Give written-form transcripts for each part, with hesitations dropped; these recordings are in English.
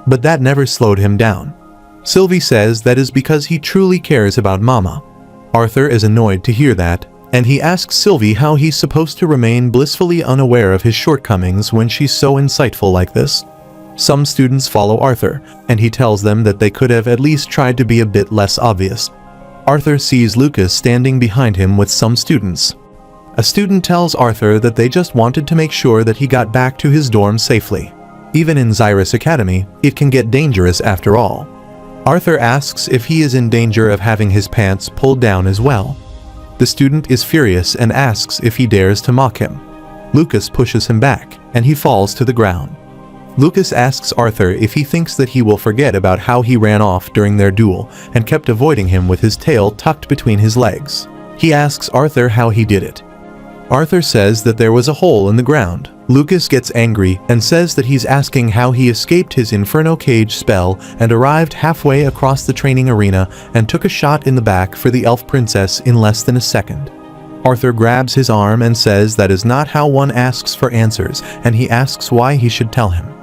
but that never slowed him down. Sylvie says that is because he truly cares about Mama. Arthur is annoyed to hear that, and he asks Sylvie how he's supposed to remain blissfully unaware of his shortcomings when she's so insightful like this. Some students follow Arthur, and he tells them that they could have at least tried to be a bit less obvious. Arthur sees Lucas standing behind him with some students. A student tells Arthur that they just wanted to make sure that he got back to his dorm safely. Even in Xyrus Academy, it can get dangerous after all. Arthur asks if he is in danger of having his pants pulled down as well. The student is furious and asks if he dares to mock him. Lucas pushes him back, and he falls to the ground. Lucas asks Arthur if he thinks that he will forget about how he ran off during their duel and kept avoiding him with his tail tucked between his legs. He asks Arthur how he did it. Arthur says that there was a hole in the ground. Lucas gets angry and says that he's asking how he escaped his Inferno Cage spell and arrived halfway across the training arena and took a shot in the back for the elf princess in less than a second. Arthur grabs his arm and says that is not how one asks for answers, and he asks why he should tell him.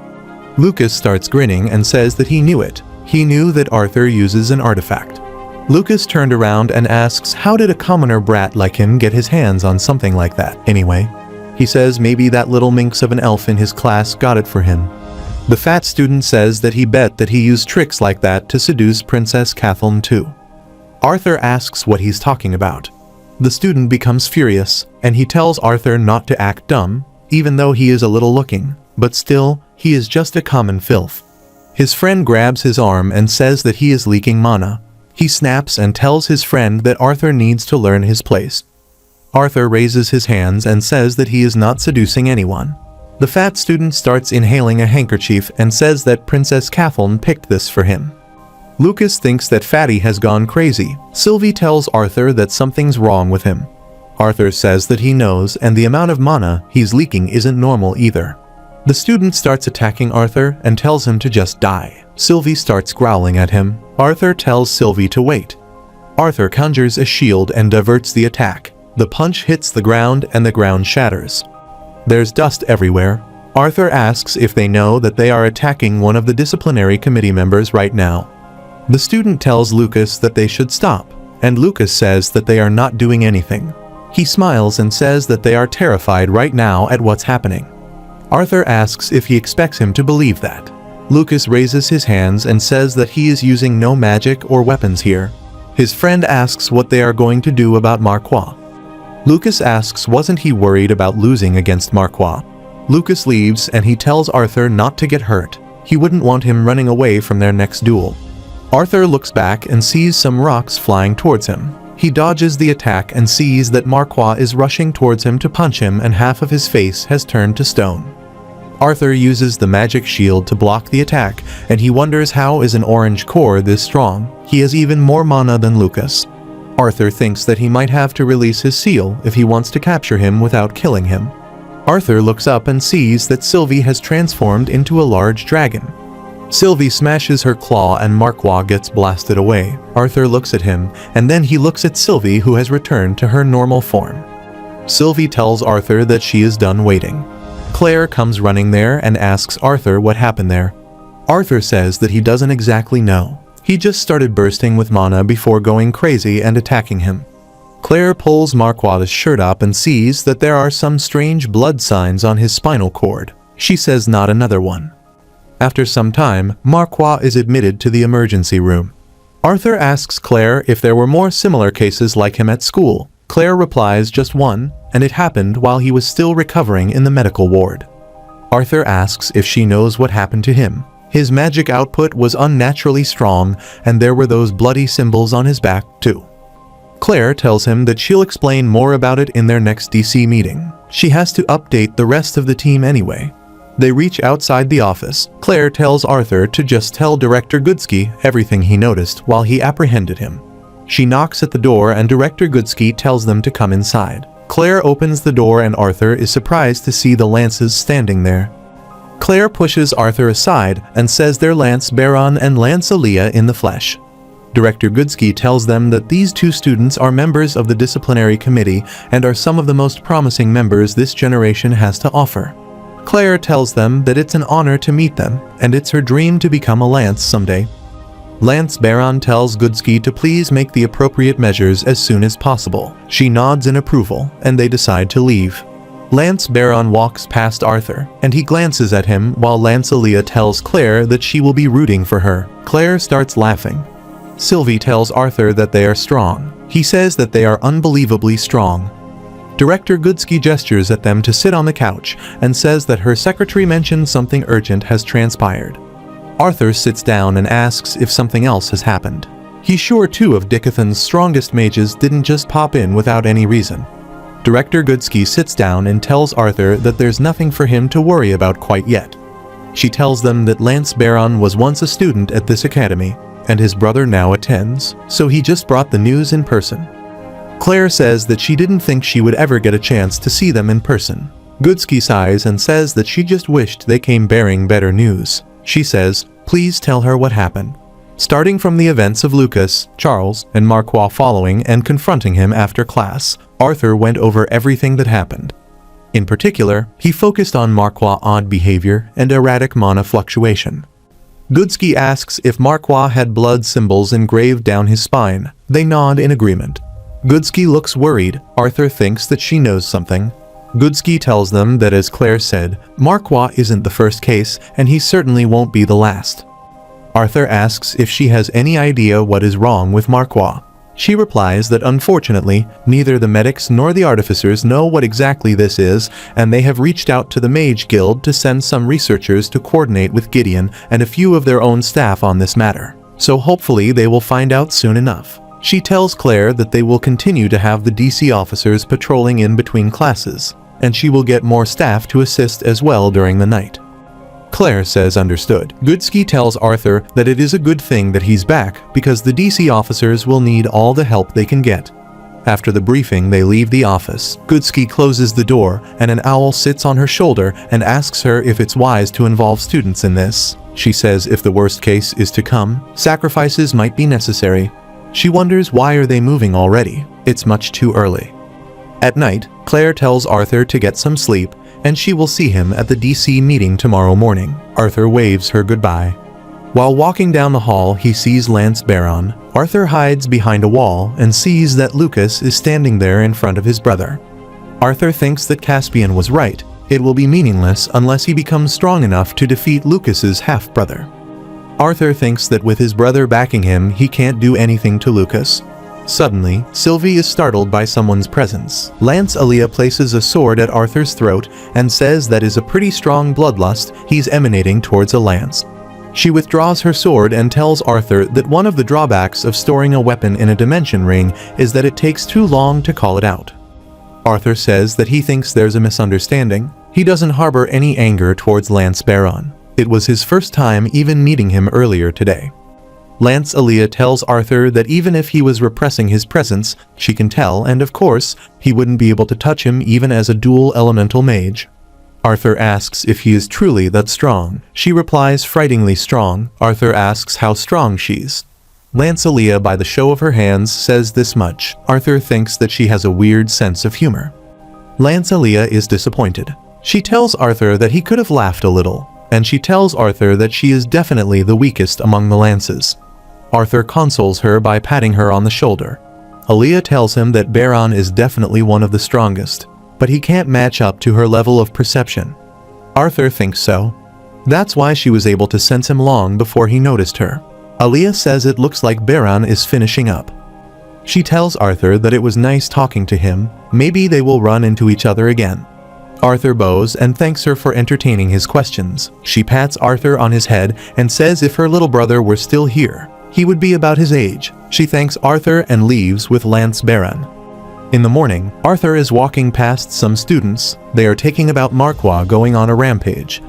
Lucas starts grinning and says that he knew it. He knew that Arthur uses an artifact. Lucas turned around and asks how did a commoner brat like him get his hands on something like that anyway? He says maybe that little minx of an elf in his class got it for him. The fat student says that he bet that he used tricks like that to seduce Princess Kathleen too. Arthur asks what he's talking about. The student becomes furious, and he tells Arthur not to act dumb, even though he is a little looking, but still, he is just a common filth. His friend grabs his arm and says that he is leaking mana. He snaps and tells his friend that Arthur needs to learn his place. Arthur raises his hands and says that he is not seducing anyone. The fat student starts inhaling a handkerchief and says that Princess Kathleen picked this for him. Lucas thinks that Fatty has gone crazy. Sylvie tells Arthur that something's wrong with him. Arthur says that he knows, and the amount of mana he's leaking isn't normal either. The student starts attacking Arthur and tells him to just die. Sylvie starts growling at him. Arthur tells Sylvie to wait. Arthur conjures a shield and diverts the attack. The punch hits the ground and the ground shatters. There's dust everywhere. Arthur asks if they know that they are attacking one of the disciplinary committee members right now. The student tells Lucas that they should stop, and Lucas says that they are not doing anything. He smiles and says that they are terrified right now at what's happening. Arthur asks if he expects him to believe that. Lucas raises his hands and says that he is using no magic or weapons here. His friend asks what they are going to do about Manhwa. Lucas asks wasn't he worried about losing against Manhwa. Lucas leaves and he tells Arthur not to get hurt. He wouldn't want him running away from their next duel. Arthur looks back and sees some rocks flying towards him. He dodges the attack and sees that Manhwa is rushing towards him to punch him and half of his face has turned to stone. Arthur uses the magic shield to block the attack, and he wonders how is an orange core this strong. He has even more mana than Lucas. Arthur thinks that he might have to release his seal if he wants to capture him without killing him. Arthur looks up and sees that Sylvie has transformed into a large dragon. Sylvie smashes her claw and Manhwa gets blasted away. Arthur looks at him, and then he looks at Sylvie who has returned to her normal form. Sylvie tells Arthur that she is done waiting. Claire comes running there and asks Arthur what happened there. Arthur says that he doesn't exactly know. He just started bursting with mana before going crazy and attacking him. Claire pulls Manhwa's shirt up and sees that there are some strange blood signs on his spinal cord. She says not another one. After some time, Manhwa is admitted to the emergency room. Arthur asks Claire if there were more similar cases like him at school. Claire replies just one, and it happened while he was still recovering in the medical ward. Arthur asks if she knows what happened to him. His magic output was unnaturally strong, and there were those bloody symbols on his back too. Claire tells him that she'll explain more about it in their next DC meeting. She has to update the rest of the team anyway. They reach outside the office. Claire tells Arthur to just tell Director Goodsky everything he noticed while he apprehended him. She knocks at the door and Director Goodsky tells them to come inside. Claire opens the door and Arthur is surprised to see the Lances standing there. Claire pushes Arthur aside and says they're Lance Baron and Lance Aaliyah in the flesh. Director Goodsky tells them that these two students are members of the disciplinary committee and are some of the most promising members this generation has to offer. Claire tells them that it's an honor to meet them, and it's her dream to become a lance someday. Lance Baron tells Goodsky to please make the appropriate measures as soon as possible. She nods in approval, and they decide to leave. Lance Baron walks past Arthur, and he glances at him while Lancelia tells Claire that she will be rooting for her. Claire starts laughing. Sylvie tells Arthur that they are strong. He says that they are unbelievably strong. Director Goodsky gestures at them to sit on the couch and says that her secretary mentioned something urgent has transpired. Arthur sits down and asks if something else has happened. He's sure two of Dickathan's strongest mages didn't just pop in without any reason. Director Goodsky sits down and tells Arthur that there's nothing for him to worry about quite yet. She tells them that Lance Baron was once a student at this academy, and his brother now attends, so he just brought the news in person. Claire says that she didn't think she would ever get a chance to see them in person. Goodsky sighs and says that she just wished they came bearing better news. She says, please tell her what happened. Starting from the events of Lucas, Charles, and Marquois following and confronting him after class, Arthur went over everything that happened. In particular, he focused on Marquois' odd behavior and erratic mana fluctuation. Goodsky asks if Marquois had blood symbols engraved down his spine. They nod in agreement. Goodsky looks worried. Arthur thinks that she knows something. Goodsky tells them that, as Claire said, Marquois isn't the first case, and he certainly won't be the last. Arthur asks if she has any idea what is wrong with Marquois. She replies that unfortunately, neither the medics nor the artificers know what exactly this is, and they have reached out to the Mage Guild to send some researchers to coordinate with Gideon and a few of their own staff on this matter. So hopefully they will find out soon enough. She tells Claire that they will continue to have the DC officers patrolling in between classes, and she will get more staff to assist as well during the night. Claire says understood. Goodsky tells Arthur that it is a good thing that he's back because the DC officers will need all the help they can get. After the briefing, they leave the office. Goodsky closes the door, and an owl sits on her shoulder and asks her if it's wise to involve students in this. She says if the worst case is to come, sacrifices might be necessary. She wonders why are they moving already? It's much too early. At night, Claire tells Arthur to get some sleep, and she will see him at the DC meeting tomorrow morning. Arthur waves her goodbye. While walking down the hall, he sees Lance Baron. Arthur hides behind a wall and sees that Lucas is standing there in front of his brother. Arthur thinks that Caspian was right. It will be meaningless unless he becomes strong enough to defeat Lucas's half-brother. Arthur thinks that with his brother backing him, he can't do anything to Lucas. Suddenly, Sylvie is startled by someone's presence. Lancelia places a sword at Arthur's throat and says that is a pretty strong bloodlust he's emanating towards a lance. She withdraws her sword and tells Arthur that one of the drawbacks of storing a weapon in a dimension ring is that it takes too long to call it out. Arthur says that he thinks there's a misunderstanding. He doesn't harbor any anger towards Lance Baron. It was his first time even meeting him earlier today. Lancelia tells Arthur that even if he was repressing his presence, she can tell, and of course, he wouldn't be able to touch him even as a dual elemental mage. Arthur asks if he is truly that strong. She replies frighteningly strong. Arthur asks how strong she's. Lancelia, by the show of her hands, says this much. Arthur thinks that she has a weird sense of humor. Lancelia is disappointed. She tells Arthur that he could have laughed a little, and she tells Arthur that she is definitely the weakest among the lances. Arthur consoles her by patting her on the shoulder. Aaliyah tells him that Baron is definitely one of the strongest, but he can't match up to her level of perception. Arthur thinks so. That's why she was able to sense him long before he noticed her. Aaliyah says it looks like Baron is finishing up. She tells Arthur that it was nice talking to him. Maybe they will run into each other again. Arthur bows and thanks her for entertaining his questions. She pats Arthur on his head and says if her little brother were still here, he would be about his age. She thanks Arthur and leaves with Lance Baron. In the morning, Arthur is walking past some students. They are talking about Marquois going on a rampage.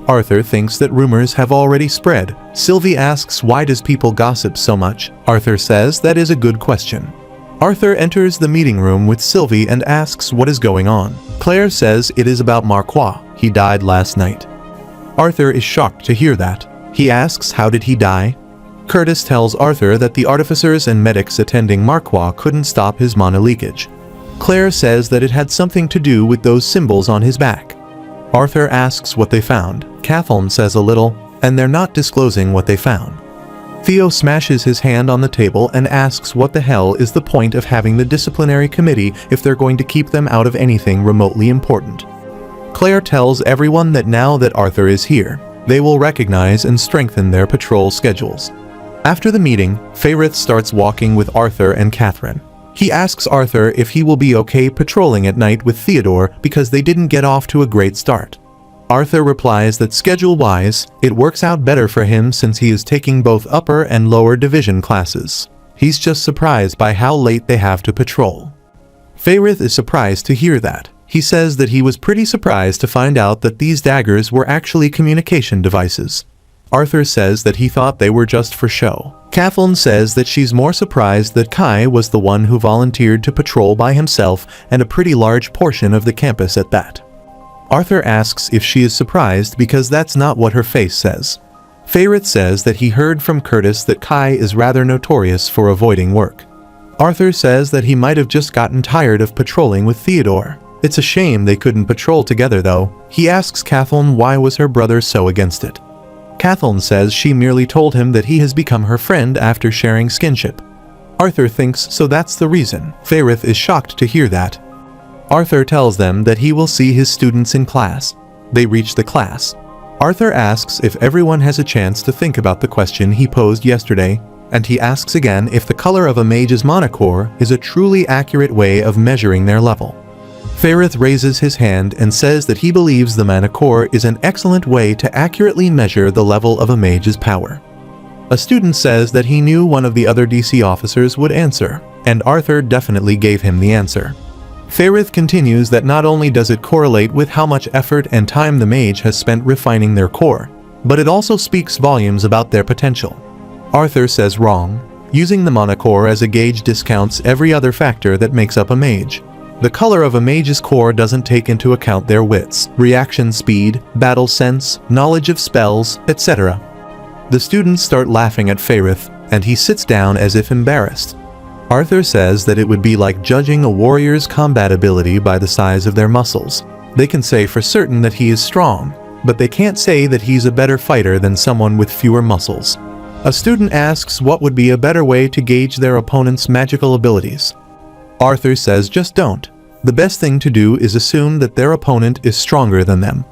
Arthur thinks that rumors have already spread. Sylvie asks why does people gossip so much? Arthur says that is a good question. Arthur enters the meeting room with Sylvie and asks what is going on. Claire says it is about Marquois. He died last night. Arthur is shocked to hear that. He asks how did he die? Curtis tells Arthur that the artificers and medics attending Marquois couldn't stop his mana leakage. Claire says that it had something to do with those symbols on his back. Arthur asks what they found. Kathleen says a little, and they're not disclosing what they found. Theo smashes his hand on the table and asks what the hell is the point of having the disciplinary committee if they're going to keep them out of anything remotely important. Claire tells everyone that now that Arthur is here, they will recognize and strengthen their patrol schedules. After the meeting, Fairith starts walking with Arthur and Catherine. He asks Arthur if he will be okay patrolling at night with Theodore because they didn't get off to a great start. Arthur replies that schedule-wise, it works out better for him since he is taking both upper and lower division classes. He's just surprised by how late they have to patrol. Fairith is surprised to hear that. He says that he was pretty surprised to find out that these daggers were actually communication devices. Arthur says that he thought they were just for show. Kathleen says that she's more surprised that Kai was the one who volunteered to patrol by himself and a pretty large portion of the campus at that. Arthur asks if she is surprised because that's not what her face says. Fairith says that he heard from Curtis that Kai is rather notorious for avoiding work. Arthur says that he might have just gotten tired of patrolling with Theodore. It's a shame they couldn't patrol together though. He asks Kathleen why was her brother so against it. Kathleen says she merely told him that he has become her friend after sharing skinship. Arthur thinks so that's the reason. Fairith is shocked to hear that. Arthur tells them that he will see his students in class. They reach the class. Arthur asks if everyone has a chance to think about the question he posed yesterday, and he asks again if the color of a mage's monocore is a truly accurate way of measuring their level. Fairith raises his hand and says that he believes the monocore is an excellent way to accurately measure the level of a mage's power. A student says that he knew one of the other DC officers would answer, and Arthur definitely gave him the answer. Fairith continues that not only does it correlate with how much effort and time the mage has spent refining their core, but it also speaks volumes about their potential. Arthur says wrong. Using the monocore as a gauge discounts every other factor that makes up a mage. The color of a mage's core doesn't take into account their wits, reaction speed, battle sense, knowledge of spells, etc. The students start laughing at Fairith, and he sits down as if embarrassed. Arthur says that it would be like judging a warrior's combat ability by the size of their muscles. They can say for certain that he is strong, but they can't say that he's a better fighter than someone with fewer muscles. A student asks what would be a better way to gauge their opponent's magical abilities. Arthur says just don't. The best thing to do is assume that their opponent is stronger than them.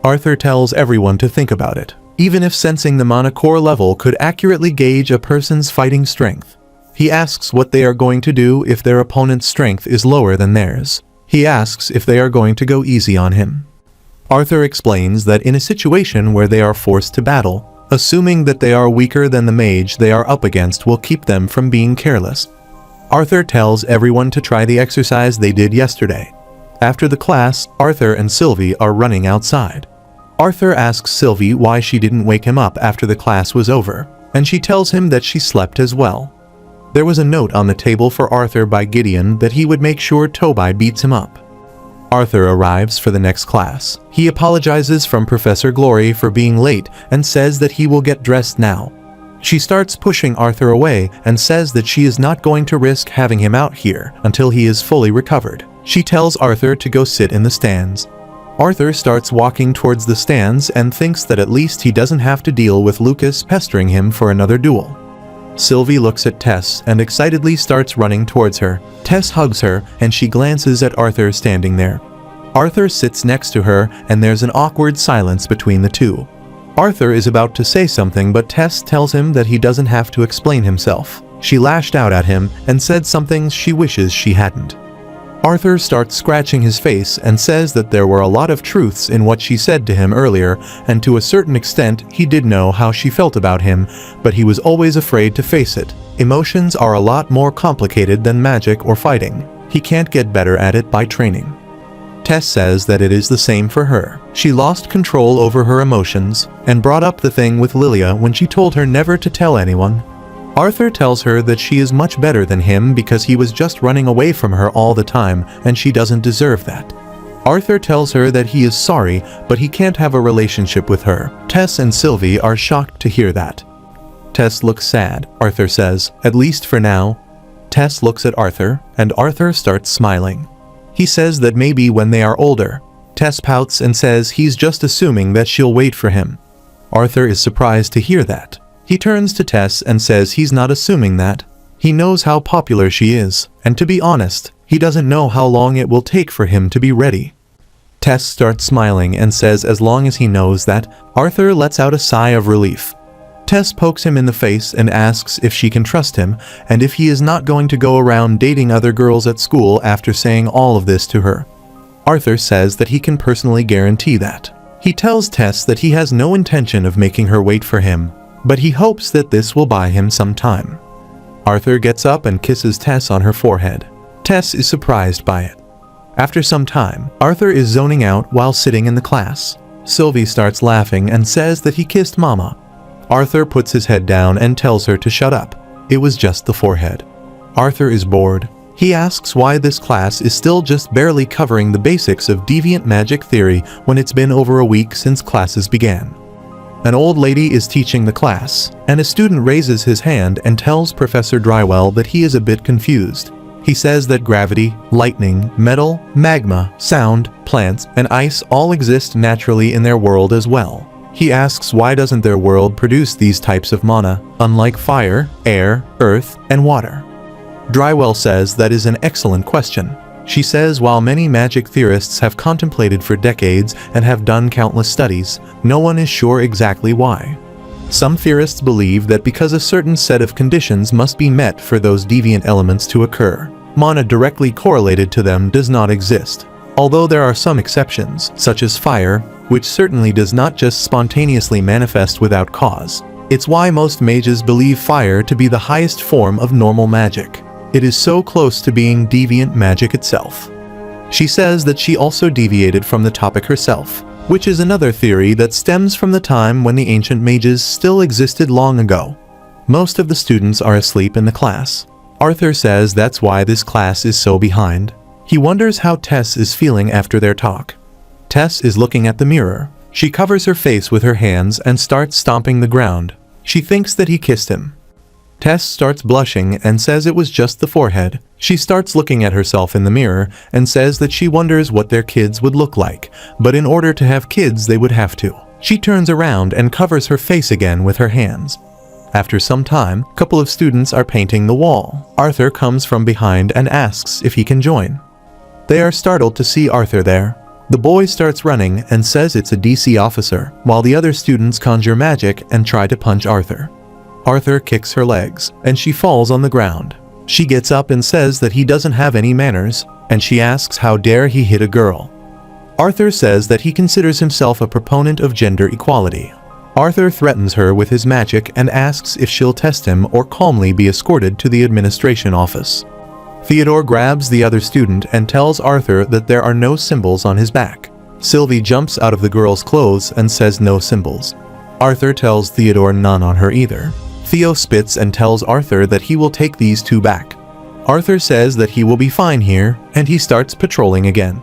Arthur tells everyone to think about it. Even if sensing the monocore level could accurately gauge a person's fighting strength. He asks what they are going to do if their opponent's strength is lower than theirs. He asks if they are going to go easy on him. Arthur explains that in a situation where they are forced to battle, assuming that they are weaker than the mage they are up against will keep them from being careless. Arthur tells everyone to try the exercise they did yesterday. After the class, Arthur and Sylvie are running outside. Arthur asks Sylvie why she didn't wake him up after the class was over, and she tells him that she slept as well. There was a note on the table for Arthur by Gideon that he would make sure Toby beats him up. Arthur arrives for the next class. He apologizes from Professor Glory for being late and says that he will get dressed now. She starts pushing Arthur away and says that she is not going to risk having him out here until he is fully recovered. She tells Arthur to go sit in the stands. Arthur starts walking towards the stands and thinks that at least he doesn't have to deal with Lucas pestering him for another duel. Sylvie looks at Tess and excitedly starts running towards her. Tess hugs her and she glances at Arthur standing there. Arthur sits next to her and there's an awkward silence between the two. Arthur is about to say something but Tess tells him that he doesn't have to explain himself. She lashed out at him and said something she wishes she hadn't. Arthur starts scratching his face and says that there were a lot of truths in what she said to him earlier, and to a certain extent he did know how she felt about him, but he was always afraid to face it. Emotions are a lot more complicated than magic or fighting. He can't get better at it by training. Tess says that it is the same for her. She lost control over her emotions and brought up the thing with Lilia when she told her never to tell anyone. Arthur tells her that she is much better than him because he was just running away from her all the time and she doesn't deserve that. Arthur tells her that he is sorry, but he can't have a relationship with her. Tess and Sylvie are shocked to hear that. Tess looks sad, Arthur says, at least for now. Tess looks at Arthur, and Arthur starts smiling. He says that maybe when they are older, Tess pouts and says he's just assuming that she'll wait for him. Arthur is surprised to hear that. He turns to Tess and says he's not assuming that. He knows how popular she is, and to be honest, he doesn't know how long it will take for him to be ready. Tess starts smiling and says as long as he knows that. Arthur lets out a sigh of relief. Tess pokes him in the face and asks if she can trust him, and if he is not going to go around dating other girls at school after saying all of this to her. Arthur says that he can personally guarantee that. He tells Tess that he has no intention of making her wait for him, but he hopes that this will buy him some time. Arthur gets up and kisses Tess on her forehead. Tess is surprised by it. After some time, Arthur is zoning out while sitting in the class. Sylvie starts laughing and says that he kissed Mama. Arthur puts his head down and tells her to shut up. It was just the forehead. Arthur is bored. He asks why this class is still just barely covering the basics of deviant magic theory when it's been over a week since classes began. An old lady is teaching the class, and a student raises his hand and tells Professor Drywell that he is a bit confused. He says that gravity, lightning, metal, magma, sound, plants, and ice all exist naturally in their world as well. He asks why doesn't their world produce these types of mana, unlike fire, air, earth, and water. Drywell says that is an excellent question. She says while many magic theorists have contemplated for decades and have done countless studies, no one is sure exactly why. Some theorists believe that because a certain set of conditions must be met for those deviant elements to occur, mana directly correlated to them does not exist. Although there are some exceptions, such as fire, which certainly does not just spontaneously manifest without cause. It's why most mages believe fire to be the highest form of normal magic. It is so close to being deviant magic itself. She says that she also deviated from the topic herself, which is another theory that stems from the time when the ancient mages still existed long ago. Most of the students are asleep in the class. Arthur says that's why this class is so behind. He wonders how Tess is feeling after their talk. Tess is looking at the mirror. She covers her face with her hands and starts stomping the ground. She thinks that he kissed him. Tess starts blushing and says it was just the forehead. She starts looking at herself in the mirror and says that she wonders what their kids would look like, but in order to have kids they would have to. She turns around and covers her face again with her hands. After some time, a couple of students are painting the wall. Arthur comes from behind and asks if he can join. They are startled to see Arthur there. The boy starts running and says it's a DC officer, while the other students conjure magic and try to punch Arthur. Arthur kicks her legs, and she falls on the ground. She gets up and says that he doesn't have any manners, and she asks how dare he hit a girl. Arthur says that he considers himself a proponent of gender equality. Arthur threatens her with his magic and asks if she'll test him or calmly be escorted to the administration office. Theodore grabs the other student and tells Arthur that there are no symbols on his back. Sylvie jumps out of the girl's clothes and says no symbols. Arthur tells Theodore none on her either. Theo spits and tells Arthur that he will take these two back. Arthur says that he will be fine here, and he starts patrolling again.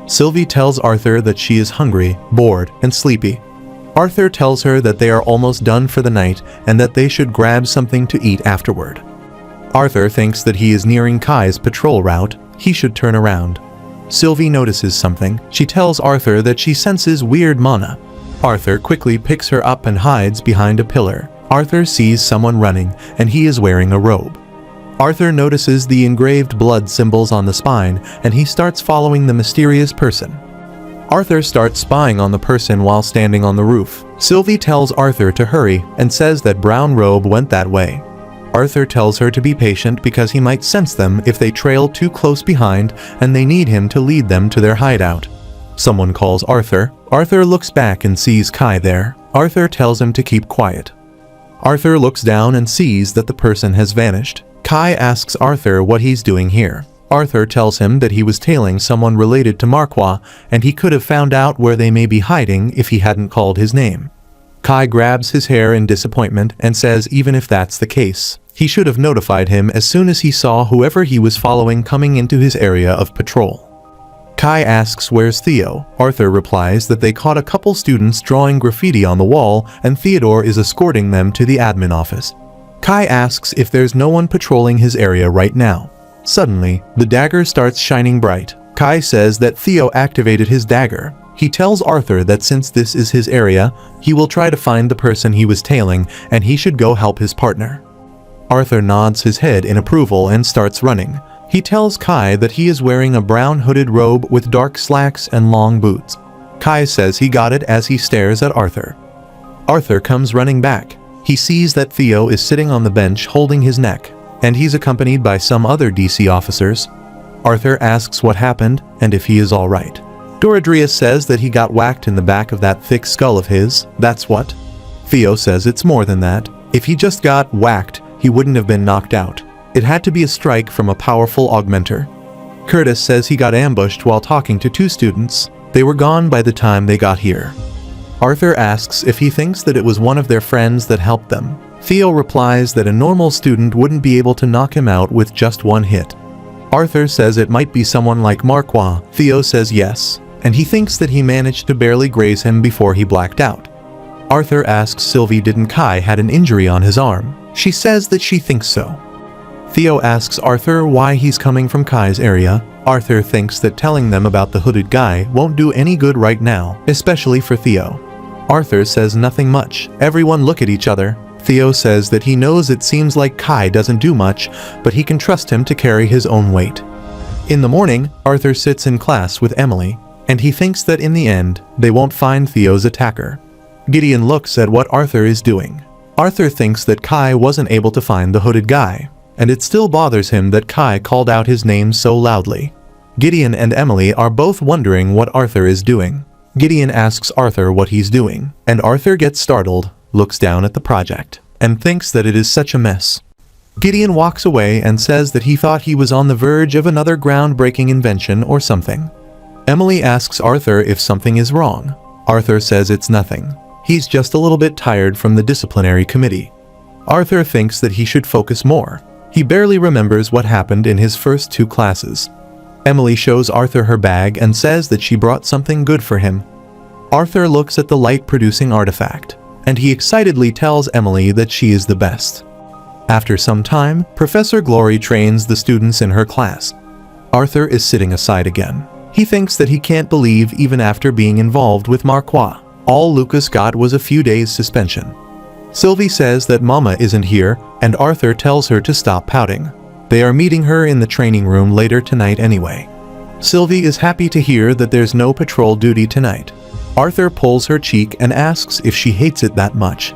Sylvie tells Arthur that she is hungry, bored, and sleepy. Arthur tells her that they are almost done for the night and that they should grab something to eat afterward. Arthur thinks that he is nearing Kai's patrol route. He should turn around. Sylvie notices something. She tells Arthur that she senses weird mana. Arthur quickly picks her up and hides behind a pillar. Arthur sees someone running, and he is wearing a robe. Arthur notices the engraved blood symbols on the spine, and he starts following the mysterious person. Arthur starts spying on the person while standing on the roof. Sylvie tells Arthur to hurry and says that brown robe went that way. Arthur tells her to be patient because he might sense them if they trail too close behind and they need him to lead them to their hideout. Someone calls Arthur. Arthur looks back and sees Kai there. Arthur tells him to keep quiet. Arthur looks down and sees that the person has vanished. Kai asks Arthur what he's doing here. Arthur tells him that he was tailing someone related to Manhwa, and he could have found out where they may be hiding if he hadn't called his name. Kai grabs his hair in disappointment and says even if that's the case, he should have notified him as soon as he saw whoever he was following coming into his area of patrol. Kai asks where's Theo. Arthur replies that they caught a couple students drawing graffiti on the wall and Theodore is escorting them to the admin office. Kai asks if there's no one patrolling his area right now. Suddenly, the dagger starts shining bright. Kai says that Theo activated his dagger. He tells Arthur that since this is his area, he will try to find the person he was tailing and he should go help his partner. Arthur nods his head in approval and starts running. He tells Kai that he is wearing a brown hooded robe with dark slacks and long boots. Kai says he got it as he stares at Arthur. Arthur comes running back. He sees that Theo is sitting on the bench holding his neck, and he's accompanied by some other DC officers. Arthur asks what happened and if he is alright. Doradrius says that he got whacked in the back of that thick skull of his. That's what? Theo says it's more than that. If he just got whacked, he wouldn't have been knocked out. It had to be a strike from a powerful augmenter. Curtis says he got ambushed while talking to 2 students. They were gone by the time they got here. Arthur asks if he thinks that it was one of their friends that helped them. Theo replies that a normal student wouldn't be able to knock him out with just one hit. Arthur says it might be someone like Manhwa. Theo says yes, and he thinks that he managed to barely graze him before he blacked out. Arthur asks Sylvie didn't Kai had an injury on his arm. She says that she thinks so. Theo asks Arthur why he's coming from Kai's area. Arthur thinks that telling them about the hooded guy won't do any good right now, especially for Theo. Arthur says nothing much. Everyone look at each other. Theo says that he knows it seems like Kai doesn't do much, but he can trust him to carry his own weight. In the morning, Arthur sits in class with Emily, and he thinks that in the end, they won't find Theo's attacker. Gideon looks at what Arthur is doing. Arthur thinks that Kai wasn't able to find the hooded guy, and it still bothers him that Kai called out his name so loudly. Gideon and Emily are both wondering what Arthur is doing. Gideon asks Arthur what he's doing, and Arthur gets startled, looks down at the project, and thinks that it is such a mess. Gideon walks away and says that he thought he was on the verge of another groundbreaking invention or something. Emily asks Arthur if something is wrong. Arthur says it's nothing. He's just a little bit tired from the disciplinary committee. Arthur thinks that he should focus more. He barely remembers what happened in his first 2 classes. Emily shows Arthur her bag and says that she brought something good for him. Arthur looks at the light-producing artifact, and he excitedly tells Emily that she is the best. After some time, Professor Glory trains the students in her class. Arthur is sitting aside again. He thinks that he can't believe even after being involved with Manhwa, all Lucas got was a few days suspension. Sylvie says that Mama isn't here, and Arthur tells her to stop pouting. They are meeting her in the training room later tonight anyway. Sylvie is happy to hear that there's no patrol duty tonight. Arthur pulls her cheek and asks if she hates it that much.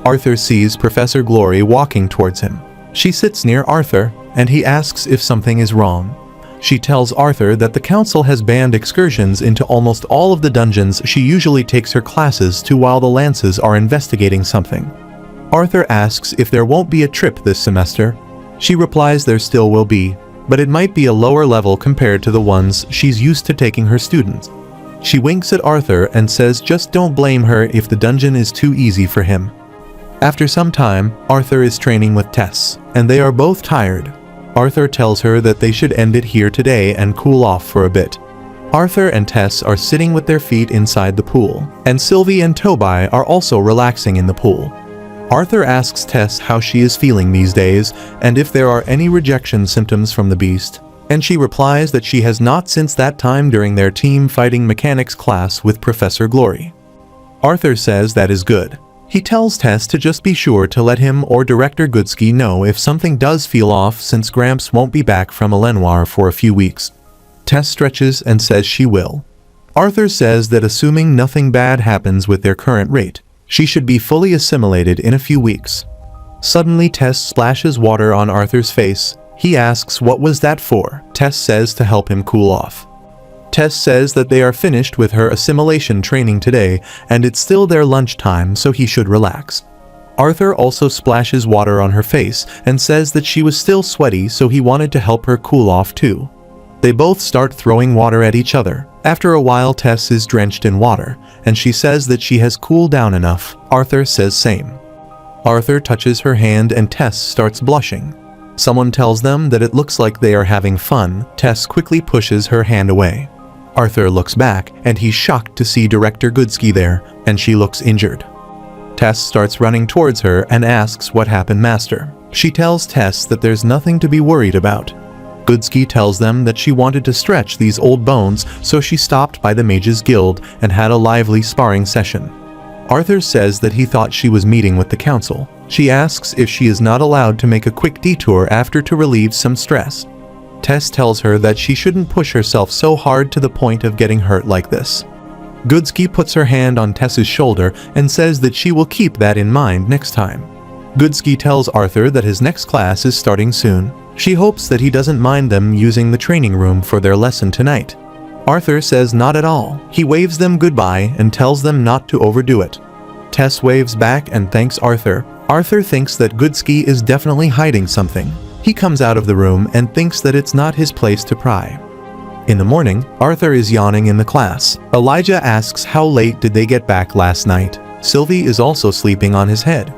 Arthur sees Professor Glory walking towards him. She sits near Arthur, and he asks if something is wrong. She tells Arthur that the council has banned excursions into almost all of the dungeons she usually takes her classes to while the Lances are investigating something. Arthur asks if there won't be a trip this semester. She replies there still will be, but it might be a lower level compared to the ones she's used to taking her students. She winks at Arthur and says just don't blame her if the dungeon is too easy for him. After some time, Arthur is training with Tess, and they are both tired. Arthur tells her that they should end it here today and cool off for a bit. Arthur and Tess are sitting with their feet inside the pool, and Sylvie and Tobai are also relaxing in the pool. Arthur asks Tess how she is feeling these days and if there are any rejection symptoms from the beast, and she replies that she has not since that time during their team fighting mechanics class with Professor Glory. Arthur says that is good. He tells Tess to just be sure to let him or Director Goodsky know if something does feel off since Gramps won't be back from Elenoir for a few weeks. Tess stretches and says she will. Arthur says that assuming nothing bad happens with their current rate, she should be fully assimilated in a few weeks. Suddenly Tess splashes water on Arthur's face. He asks what was that for. Tess says to help him cool off. Tess says that they are finished with her assimilation training today and it's still their lunchtime so he should relax. Arthur also splashes water on her face and says that she was still sweaty so he wanted to help her cool off too. They both start throwing water at each other. After a while Tess is drenched in water, and she says that she has cooled down enough. Arthur says same. Arthur touches her hand and Tess starts blushing. Someone tells them that it looks like they are having fun. Tess quickly pushes her hand away. Arthur looks back, and he's shocked to see Director Goodsky there, and she looks injured. Tess starts running towards her and asks what happened, Master. She tells Tess that there's nothing to be worried about. Goodsky tells them that she wanted to stretch these old bones, so she stopped by the Mages Guild and had a lively sparring session. Arthur says that he thought she was meeting with the council. She asks if she is not allowed to make a quick detour after to relieve some stress. Tess tells her that she shouldn't push herself so hard to the point of getting hurt like this. Goodsky puts her hand on Tess's shoulder and says that she will keep that in mind next time. Goodsky tells Arthur that his next class is starting soon. She hopes that he doesn't mind them using the training room for their lesson tonight. Arthur says not at all. He waves them goodbye and tells them not to overdo it. Tess waves back and thanks Arthur. Arthur thinks that Goodsky is definitely hiding something. He comes out of the room and thinks that it's not his place to pry. In the morning, Arthur is yawning in the class. Elijah asks how late did they get back last night. Sylvie is also sleeping on his head.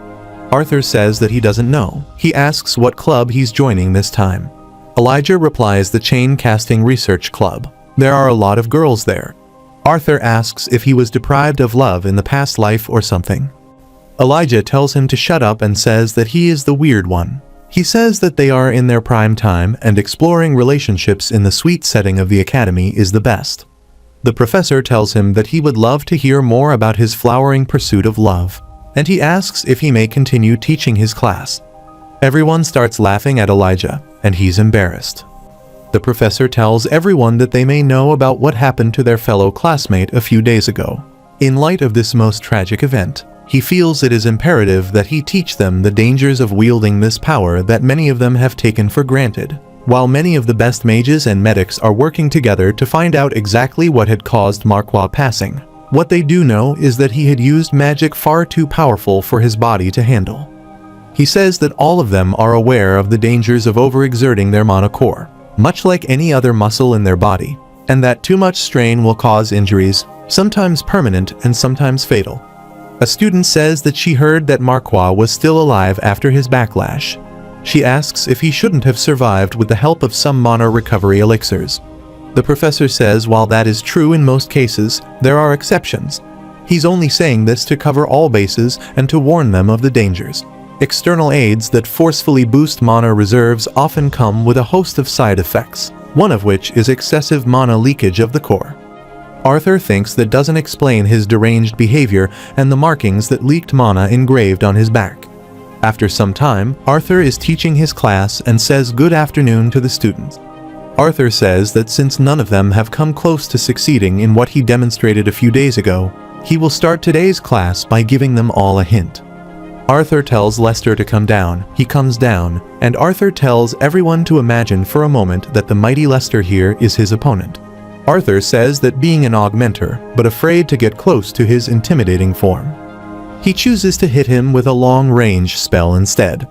Arthur says that he doesn't know. He asks what club he's joining this time. Elijah replies the Chain Casting Research Club. There are a lot of girls there. Arthur asks if he was deprived of love in the past life or something. Elijah tells him to shut up and says that he is the weird one. He says that they are in their prime time and exploring relationships in the sweet setting of the academy is the best. The professor tells him that he would love to hear more about his flowering pursuit of love, and he asks if he may continue teaching his class. Everyone starts laughing at Elijah, and he's embarrassed. The professor tells everyone that they may know about what happened to their fellow classmate a few days ago. In light of this most tragic event, he feels it is imperative that he teach them the dangers of wielding this power that many of them have taken for granted. While many of the best mages and medics are working together to find out exactly what had caused Manhwa passing, what they do know is that he had used magic far too powerful for his body to handle. He says that all of them are aware of the dangers of overexerting their mana core, much like any other muscle in their body, and that too much strain will cause injuries, sometimes permanent and sometimes fatal. A student says that she heard that Manhwa was still alive after his backlash. She asks if he shouldn't have survived with the help of some mana recovery elixirs. The professor says while that is true in most cases, there are exceptions. He's only saying this to cover all bases and to warn them of the dangers. External aids that forcefully boost mana reserves often come with a host of side effects, one of which is excessive mana leakage of the core. Arthur thinks that doesn't explain his deranged behavior and the markings that leaked mana engraved on his back. After some time, Arthur is teaching his class and says good afternoon to the students. Arthur says that since none of them have come close to succeeding in what he demonstrated a few days ago, he will start today's class by giving them all a hint. Arthur tells Lester to come down. He comes down, and Arthur tells everyone to imagine for a moment that the mighty Lester here is his opponent. Arthur says that being an augmenter, but afraid to get close to his intimidating form. He chooses to hit him with a long-range spell instead.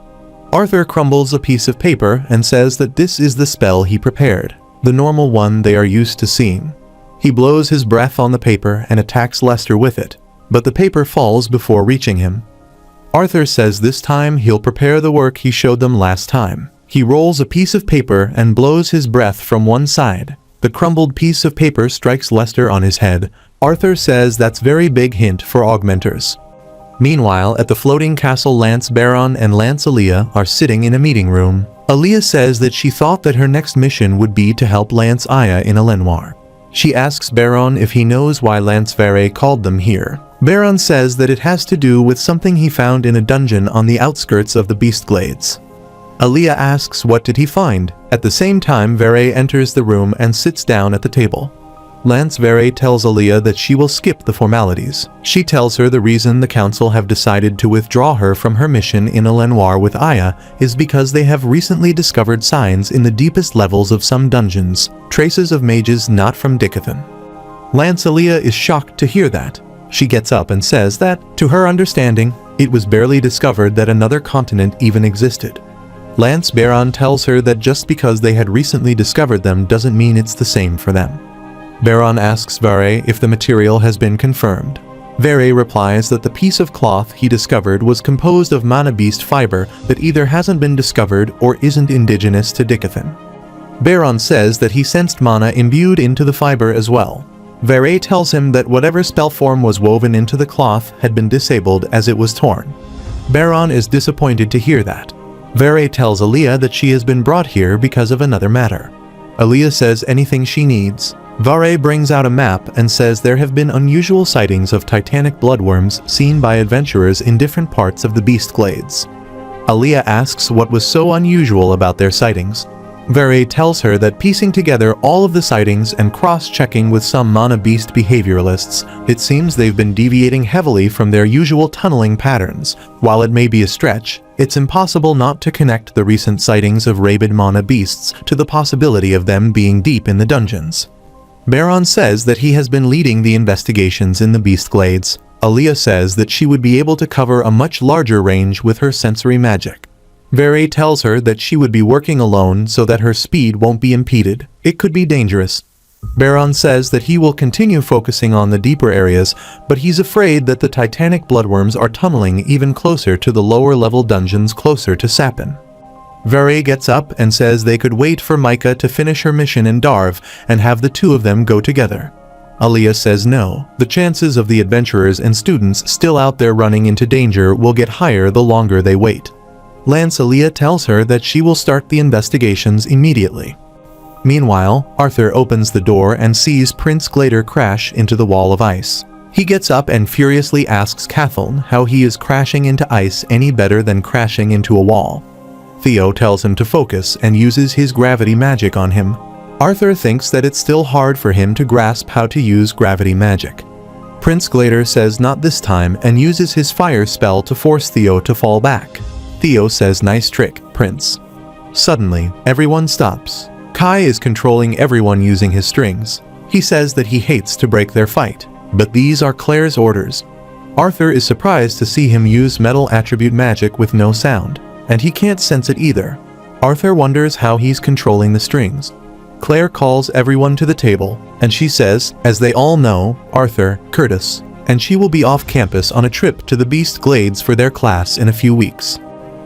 Arthur crumbles a piece of paper and says that this is the spell he prepared, the normal one they are used to seeing. He blows his breath on the paper and attacks Lester with it, but the paper falls before reaching him. Arthur says this time he'll prepare the work he showed them last time. He rolls a piece of paper and blows his breath from one side. The crumbled piece of paper strikes Lester on his head. Arthur says that's very big hint for augmenters. Meanwhile, at the floating castle, Lance Baron and Lance Aaliyah are sitting in a meeting room. Aaliyah says that she thought that her next mission would be to help Lance Aya in a Lenoir. She asks Baron if he knows why Lance Vere called them here. Baron says that it has to do with something he found in a dungeon on the outskirts of the Beastglades. Aaliyah asks what did he find. At the same time, Vere enters the room and sits down at the table. Lance Vere tells Aaliyah that she will skip the formalities. She tells her the reason the council have decided to withdraw her from her mission in a Lenoir with Aya is because they have recently discovered signs in the deepest levels of some dungeons, traces of mages not from Dicathan. Lance Aaliyah is shocked to hear that. She gets up and says that, to her understanding, it was barely discovered that another continent even existed. Lance Baron tells her that just because they had recently discovered them doesn't mean it's the same for them. Baron asks Vere if the material has been confirmed. Vere replies that the piece of cloth he discovered was composed of mana beast fiber that either hasn't been discovered or isn't indigenous to Dicathan. Baron says that he sensed mana imbued into the fiber as well. Vere tells him that whatever spell form was woven into the cloth had been disabled as it was torn. Baron is disappointed to hear that. Vere tells Aaliyah that she has been brought here because of another matter. Aaliyah says anything she needs. Vare brings out a map and says there have been unusual sightings of titanic bloodworms seen by adventurers in different parts of the Beast Glades. Aaliyah asks what was so unusual about their sightings. Vere tells her that piecing together all of the sightings and cross-checking with some mana beast behavioralists, it seems they've been deviating heavily from their usual tunneling patterns. While it may be a stretch, it's impossible not to connect the recent sightings of rabid mana beasts to the possibility of them being deep in the dungeons. Baron says that he has been leading the investigations in the Beast Glades. Aaliyah says that she would be able to cover a much larger range with her sensory magic. Vere tells her that she would be working alone so that her speed won't be impeded. It could be dangerous. Baron says that he will continue focusing on the deeper areas, but he's afraid that the titanic bloodworms are tunneling even closer to the lower-level dungeons closer to Sapin. Vere gets up and says they could wait for Micah to finish her mission in Darv and have the two of them go together. Aaliyah says no. The chances of the adventurers and students still out there running into danger will get higher the longer they wait. Aaliyah tells her that she will start the investigations immediately. Meanwhile, Arthur opens the door and sees Prince Glader crash into the wall of ice. He gets up and furiously asks Cathal how he is crashing into ice any better than crashing into a wall. Theo tells him to focus and uses his gravity magic on him. Arthur thinks that it's still hard for him to grasp how to use gravity magic. Prince Glader says not this time and uses his fire spell to force Theo to fall back. Theo says nice trick, Prince. Suddenly, everyone stops. Kai is controlling everyone using his strings. He says that he hates to break their fight, but these are Claire's orders. Arthur is surprised to see him use metal attribute magic with no sound, and he can't sense it either. Arthur wonders how he's controlling the strings. Claire calls everyone to the table, and she says, as they all know, Arthur, Curtis, and she will be off campus on a trip to the Beast Glades for their class in a few weeks.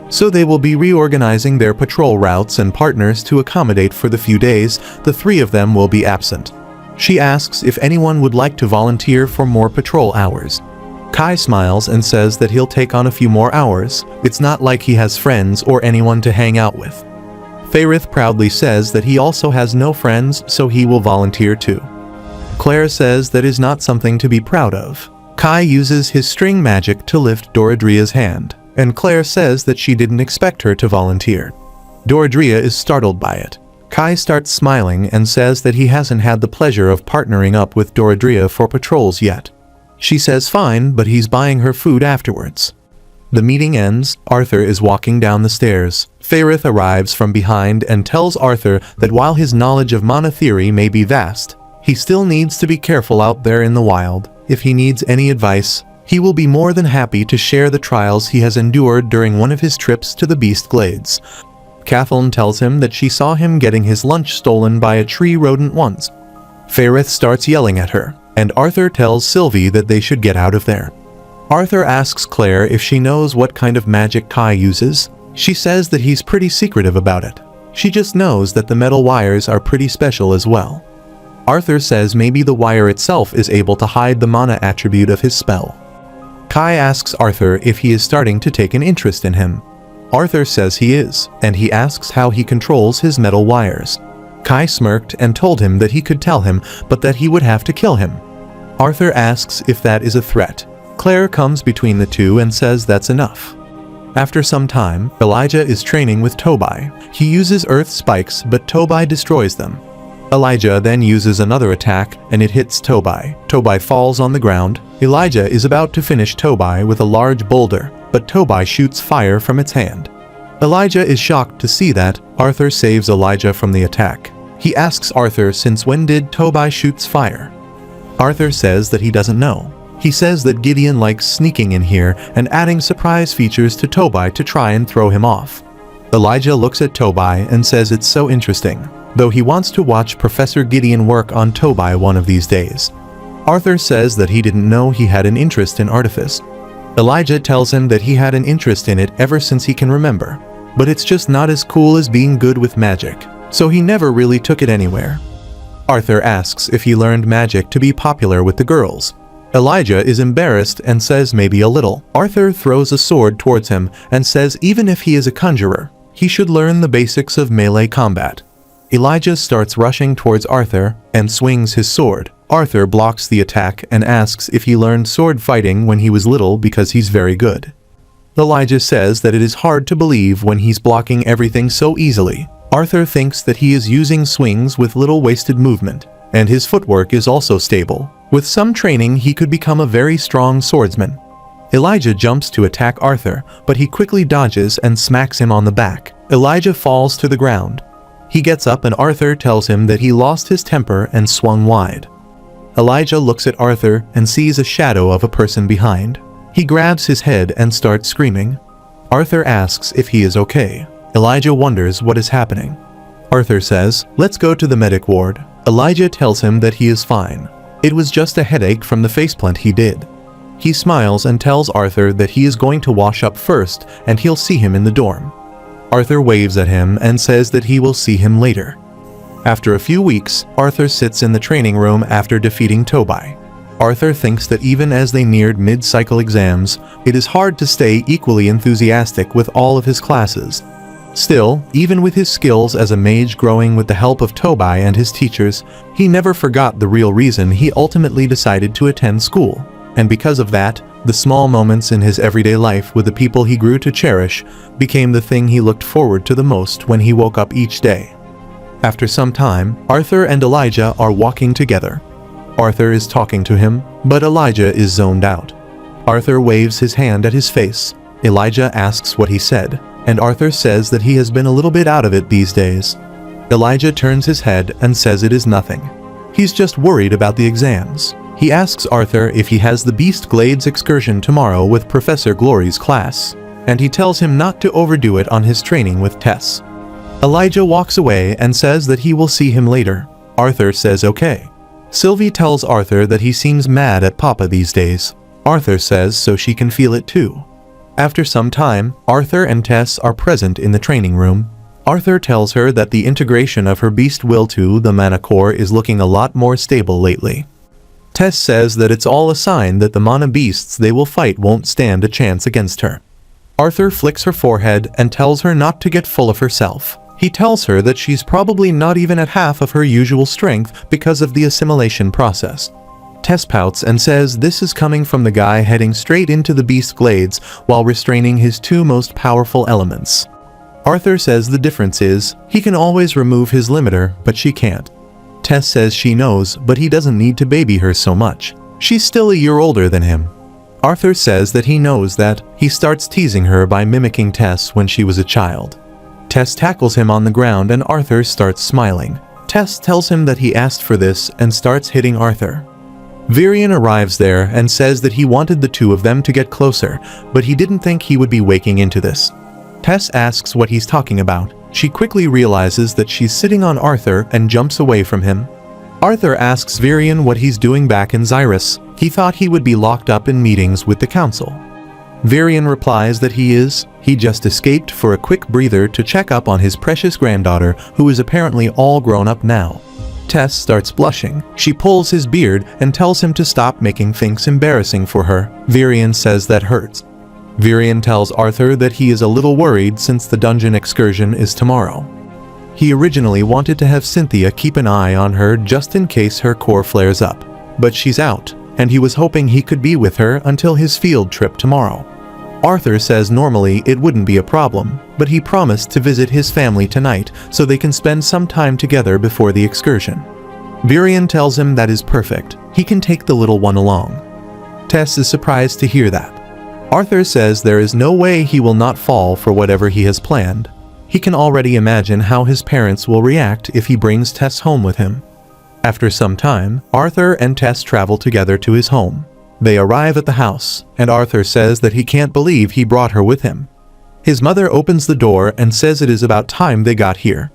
So they will be reorganizing their patrol routes and partners to accommodate for the few days the three of them will be absent. She asks if anyone would like to volunteer for more patrol hours. Kai smiles and says that he'll take on a few more hours. It's not like he has friends or anyone to hang out with. Faerith proudly says that he also has no friends, so he will volunteer too. Claire says that is not something to be proud of. Kai uses his string magic to lift Doradria's hand, and Claire says that she didn't expect her to volunteer. Doradria is startled by it. Kai starts smiling and says that he hasn't had the pleasure of partnering up with Doradria for patrols yet. She says fine, but he's buying her food afterwards. The meeting ends. Arthur is walking down the stairs. Faerith arrives from behind and tells Arthur that while his knowledge of mana theory may be vast, he still needs to be careful out there in the wild. If he needs any advice, he will be more than happy to share the trials he has endured during one of his trips to the Beast Glades. Cathal tells him that she saw him getting his lunch stolen by a tree rodent once. Faerith starts yelling at her, and Arthur tells Sylvie that they should get out of there. Arthur asks Claire if she knows what kind of magic Kai uses. She says that he's pretty secretive about it. She just knows that the metal wires are pretty special as well. Arthur says maybe the wire itself is able to hide the mana attribute of his spell. Kai asks Arthur if he is starting to take an interest in him. Arthur says he is, and he asks how he controls his metal wires. Kai smirked and told him that he could tell him, but that he would have to kill him. Arthur asks if that is a threat. Claire comes between the two and says that's enough. After some time, Elijah is training with Tobai. He uses earth spikes, but Tobai destroys them. Elijah then uses another attack, and it hits Tobai. Tobai falls on the ground. Elijah is about to finish Tobai with a large boulder, but Tobai shoots fire from its hand. Elijah is shocked to see that. Arthur saves Elijah from the attack. He asks Arthur since when did Tobai shoots fire. Arthur says that he doesn't know. He says that Gideon likes sneaking in here and adding surprise features to Tobai to try and throw him off. Elijah looks at Tobai and says it's so interesting, though he wants to watch Professor Gideon work on Tobai one of these days. Arthur says that he didn't know he had an interest in artifice. Elijah tells him that he had an interest in it ever since he can remember, but it's just not as cool as being good with magic, so he never really took it anywhere. Arthur asks if he learned magic to be popular with the girls. Elijah is embarrassed and says maybe a little. Arthur throws a sword towards him and says even if he is a conjurer, He should learn the basics of melee combat. Elijah starts rushing towards Arthur and swings his sword. Arthur blocks the attack and asks if he learned sword fighting when he was little because he's very good. Elijah says that it is hard to believe when he's blocking everything so easily. Arthur thinks that he is using swings with little wasted movement, and his footwork is also stable. With some training, he could become a very strong swordsman. Elijah jumps to attack Arthur, but he quickly dodges and smacks him on the back. Elijah falls to the ground. He gets up and Arthur tells him that he lost his temper and swung wide. Elijah looks at Arthur and sees a shadow of a person behind. He grabs his head and starts screaming. Arthur asks if he is okay. Elijah wonders what is happening. Arthur says, "Let's go to the medic ward." Elijah tells him that he is fine. It was just a headache from the faceplant he did. He smiles and tells Arthur that he is going to wash up first and he'll see him in the dorm. Arthur waves at him and says that he will see him later. After a few weeks, Arthur sits in the training room after defeating Tobai. Arthur thinks that even as they neared mid-cycle exams, it is hard to stay equally enthusiastic with all of his classes. Still, even with his skills as a mage growing with the help of Tobai and his teachers, he never forgot the real reason he ultimately decided to attend school. And because of that, the small moments in his everyday life with the people he grew to cherish became the thing he looked forward to the most when he woke up each day. After some time, Arthur and Elijah are walking together. Arthur is talking to him, but Elijah is zoned out. Arthur waves his hand at his face. Elijah asks what he said, and Arthur says that he has been a little bit out of it these days. Elijah turns his head and says it is nothing. He's just worried about the exams. He asks Arthur if he has the Beast Glades excursion tomorrow with Professor Glory's class, and he tells him not to overdo it on his training with Tess. Elijah walks away and says that he will see him later. Arthur says okay. Sylvie tells Arthur that he seems mad at Papa these days. Arthur says so she can feel it too. After some time, Arthur and Tess are present in the training room. Arthur tells her that the integration of her beast will to the mana core is looking a lot more stable lately. Tess says that it's all a sign that the mana beasts they will fight won't stand a chance against her. Arthur flicks her forehead and tells her not to get full of herself. He tells her that she's probably not even at half of her usual strength because of the assimilation process. Tess pouts and says this is coming from the guy heading straight into the Beast Glades while restraining his two most powerful elements. Arthur says the difference is, he can always remove his limiter, but she can't. Tess says she knows, but he doesn't need to baby her so much. She's still a year older than him. Arthur says that he knows that. He starts teasing her by mimicking Tess when she was a child. Tess tackles him on the ground and Arthur starts smiling. Tess tells him that he asked for this and starts hitting Arthur. Virion arrives there and says that he wanted the two of them to get closer, but he didn't think he would be waking into this. Tess asks what he's talking about. She quickly realizes that she's sitting on Arthur and jumps away from him. Arthur asks Virion what he's doing back in Xyrus. He thought he would be locked up in meetings with the council. Virion replies that he just escaped for a quick breather to check up on his precious granddaughter, who is apparently all grown up now. Tess starts blushing. She pulls his beard and tells him to stop making things embarrassing for her. Virion says that hurts. Virion tells Arthur that he is a little worried since the dungeon excursion is tomorrow. He originally wanted to have Cynthia keep an eye on her just in case her core flares up, but she's out, and he was hoping he could be with her until his field trip tomorrow. Arthur says normally it wouldn't be a problem, but he promised to visit his family tonight so they can spend some time together before the excursion. Virion tells him that is perfect. He can take the little one along. Tess is surprised to hear that. Arthur says there is no way he will not fall for whatever he has planned. He can already imagine how his parents will react if he brings Tess home with him. After some time, Arthur and Tess travel together to his home. They arrive at the house, and Arthur says that he can't believe he brought her with him. His mother opens the door and says it is about time they got here.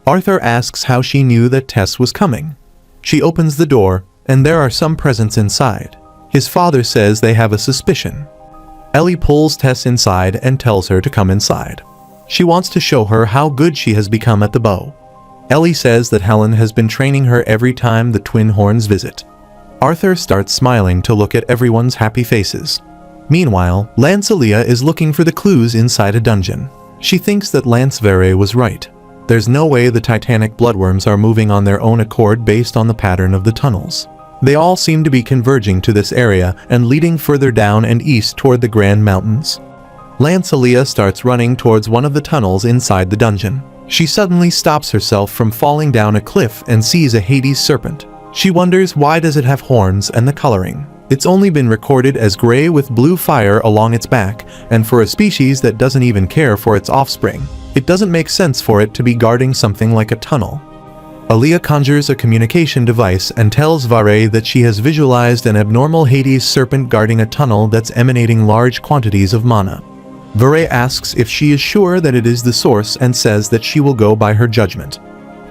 Arthur asks how she knew that Tess was coming. She opens the door, and there are some presents inside. His father says they have a suspicion. Ellie pulls Tess inside and tells her to come inside. She wants to show her how good she has become at the bow. Ellie says that Helen has been training her every time the twin horns visit. Arthur starts smiling to look at everyone's happy faces. Meanwhile, Lancelia is looking for the clues inside a dungeon. She thinks that Lance Vere was right. There's no way the Titanic bloodworms are moving on their own accord based on the pattern of the tunnels. They all seem to be converging to this area and leading further down and east toward the Grand Mountains. Lancelia starts running towards one of the tunnels inside the dungeon. She suddenly stops herself from falling down a cliff and sees a Hades serpent. She wonders why does it have horns and the coloring. It's only been recorded as gray with blue fire along its back, and for a species that doesn't even care for its offspring, it doesn't make sense for it to be guarding something like a tunnel. Aaliyah conjures a communication device and tells Vare that she has visualized an abnormal Hades serpent guarding a tunnel that's emanating large quantities of mana. Vare asks if she is sure that it is the source and says that she will go by her judgment.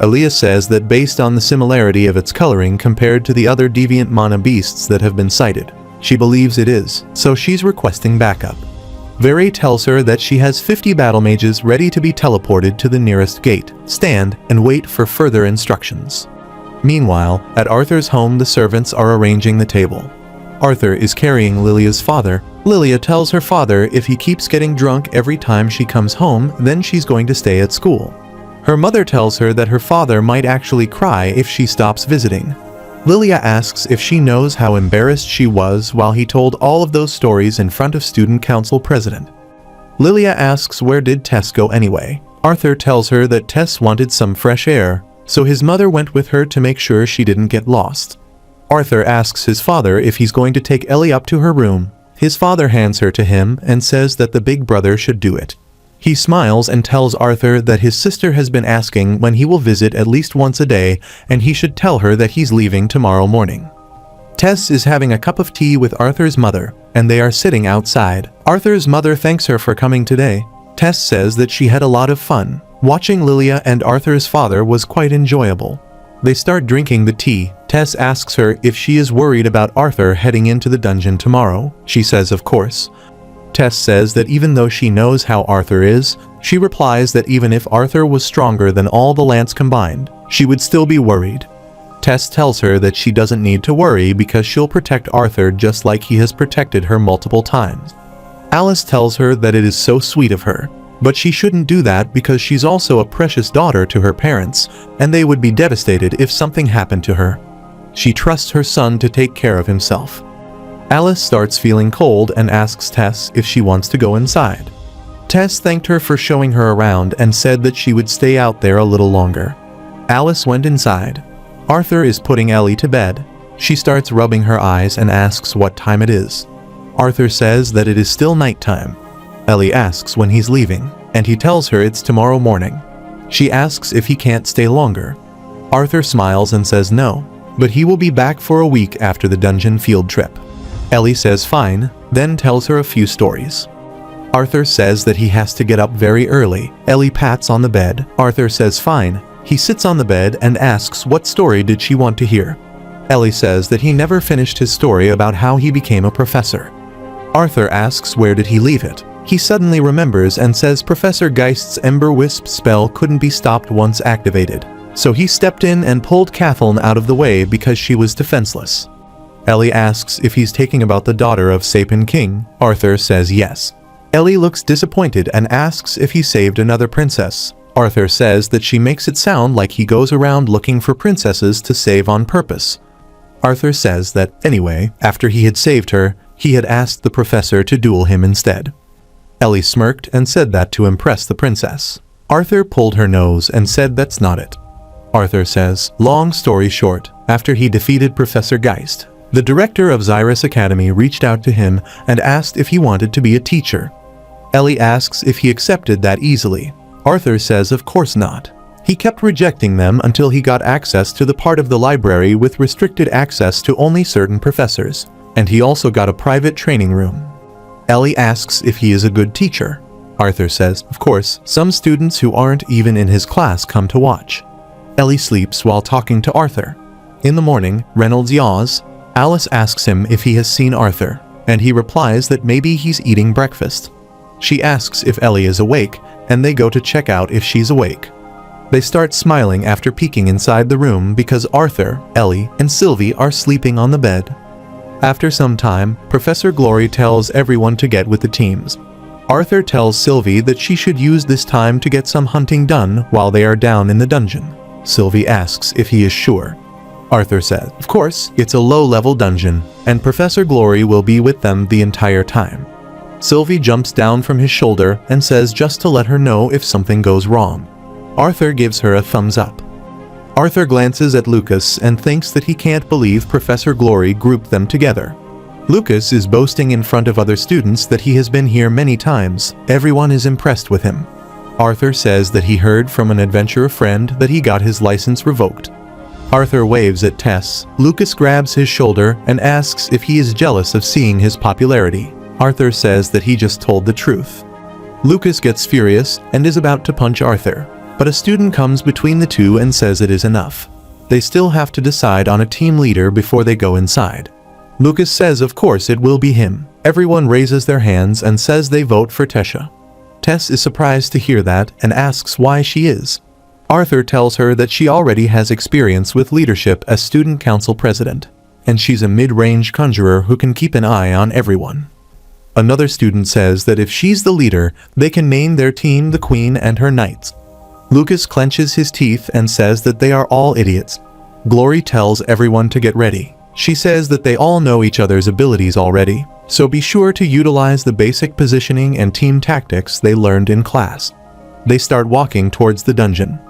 Aaliyah says that based on the similarity of its coloring compared to the other deviant mana beasts that have been sighted, she believes it is, so she's requesting backup. Vare tells her that she has 50 battle mages ready to be teleported to the nearest gate, stand, and wait for further instructions. Meanwhile, at Arthur's home the servants are arranging the table. Arthur is carrying Lilia's father. Lilia tells her father if he keeps getting drunk every time she comes home, then she's going to stay at school. Her mother tells her that her father might actually cry if she stops visiting. Lilia asks if she knows how embarrassed she was while he told all of those stories in front of student council president. Lilia asks where did Tess go anyway. Arthur tells her that Tess wanted some fresh air, so his mother went with her to make sure she didn't get lost. Arthur asks his father if he's going to take Ellie up to her room. His father hands her to him and says that the big brother should do it. He smiles and tells Arthur that his sister has been asking when he will visit at least once a day, and he should tell her that he's leaving tomorrow morning. Tess is having a cup of tea with Arthur's mother, and they are sitting outside. Arthur's mother thanks her for coming today. Tess says that she had a lot of fun. Watching Lilia and Arthur's father was quite enjoyable. They start drinking the tea. Tess asks her if she is worried about Arthur heading into the dungeon tomorrow. She says of course. Tess says that even though she knows how Arthur is, she replies that even if Arthur was stronger than all the Lance combined, she would still be worried. Tess tells her that she doesn't need to worry because she'll protect Arthur just like he has protected her multiple times. Alice tells her that it is so sweet of her, but she shouldn't do that because she's also a precious daughter to her parents, and they would be devastated if something happened to her. She trusts her son to take care of himself. Alice starts feeling cold and asks Tess if she wants to go inside. Tess thanked her for showing her around and said that she would stay out there a little longer. Alice went inside. Arthur is putting Ellie to bed. She starts rubbing her eyes and asks what time it is. Arthur says that it is still nighttime. Ellie asks when he's leaving, and he tells her it's tomorrow morning. She asks if he can't stay longer. Arthur smiles and says no, but he will be back for a week after the dungeon field trip. Ellie says fine, then tells her a few stories. Arthur says that he has to get up very early. Ellie pats on the bed. Arthur says fine. He sits on the bed and asks what story did she want to hear. Ellie says that he never finished his story about how he became a professor. Arthur asks where did he leave it. He suddenly remembers and says Professor Geist's Ember Wisp spell couldn't be stopped once activated, so he stepped in and pulled Kathleen out of the way because she was defenseless. Ellie asks if he's taking about the daughter of Sapin King. Arthur says yes. Ellie looks disappointed and asks if he saved another princess. Arthur says that she makes it sound like he goes around looking for princesses to save on purpose. Arthur says that, anyway, after he had saved her, he had asked the professor to duel him instead. Ellie smirked and said that to impress the princess. Arthur pulled her nose and said that's not it. Arthur says, long story short, after he defeated Professor Geist, the director of Xyrus Academy reached out to him and asked if he wanted to be a teacher. Ellie asks if he accepted that easily. Arthur says of course not. He kept rejecting them until he got access to the part of the library with restricted access to only certain professors, and he also got a private training room. Ellie asks if he is a good teacher. Arthur says, of course, some students who aren't even in his class come to watch. Ellie sleeps while talking to Arthur. In the morning, Reynolds yaws. Alice asks him if he has seen Arthur, and he replies that maybe he's eating breakfast. She asks if Ellie is awake, and they go to check out if she's awake. They start smiling after peeking inside the room because Arthur, Ellie, and Sylvie are sleeping on the bed. After some time, Professor Glory tells everyone to get with the teams. Arthur tells Sylvie that she should use this time to get some hunting done while they are down in the dungeon. Sylvie asks if he is sure. Arthur says, of course, it's a low-level dungeon, and Professor Glory will be with them the entire time. Sylvie jumps down from his shoulder and says just to let her know if something goes wrong. Arthur gives her a thumbs up. Arthur glances at Lucas and thinks that he can't believe Professor Glory grouped them together. Lucas is boasting in front of other students that he has been here many times. Everyone is impressed with him. Arthur says that he heard from an adventurer friend that he got his license revoked. Arthur waves at Tess. Lucas grabs his shoulder and asks if he is jealous of seeing his popularity. Arthur says that he just told the truth. Lucas gets furious and is about to punch Arthur, but a student comes between the two and says it is enough. They still have to decide on a team leader before they go inside. Lucas says of course it will be him. Everyone raises their hands and says they vote for Tesha. Tess is surprised to hear that and asks why she is. Arthur tells her that she already has experience with leadership as student council president, and she's a mid-range conjurer who can keep an eye on everyone. Another student says that if she's the leader, they can name their team the Queen and her Knights. Lucas clenches his teeth and says that they are all idiots. Glory tells everyone to get ready. She says that they all know each other's abilities already, so be sure to utilize the basic positioning and team tactics they learned in class. They start walking towards the dungeon.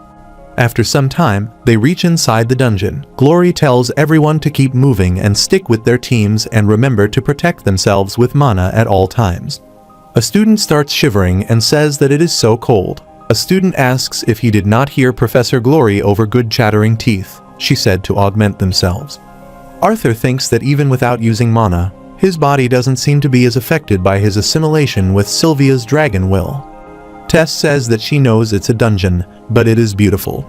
After some time, they reach inside the dungeon. Glory tells everyone to keep moving and stick with their teams and remember to protect themselves with mana at all times. A student starts shivering and says that it is so cold. A student asks if he did not hear Professor Glory over good chattering teeth. She said to augment themselves. Arthur thinks that even without using mana, his body doesn't seem to be as affected by his assimilation with Sylvia's dragon will. Tess says that she knows it's a dungeon, but it is beautiful.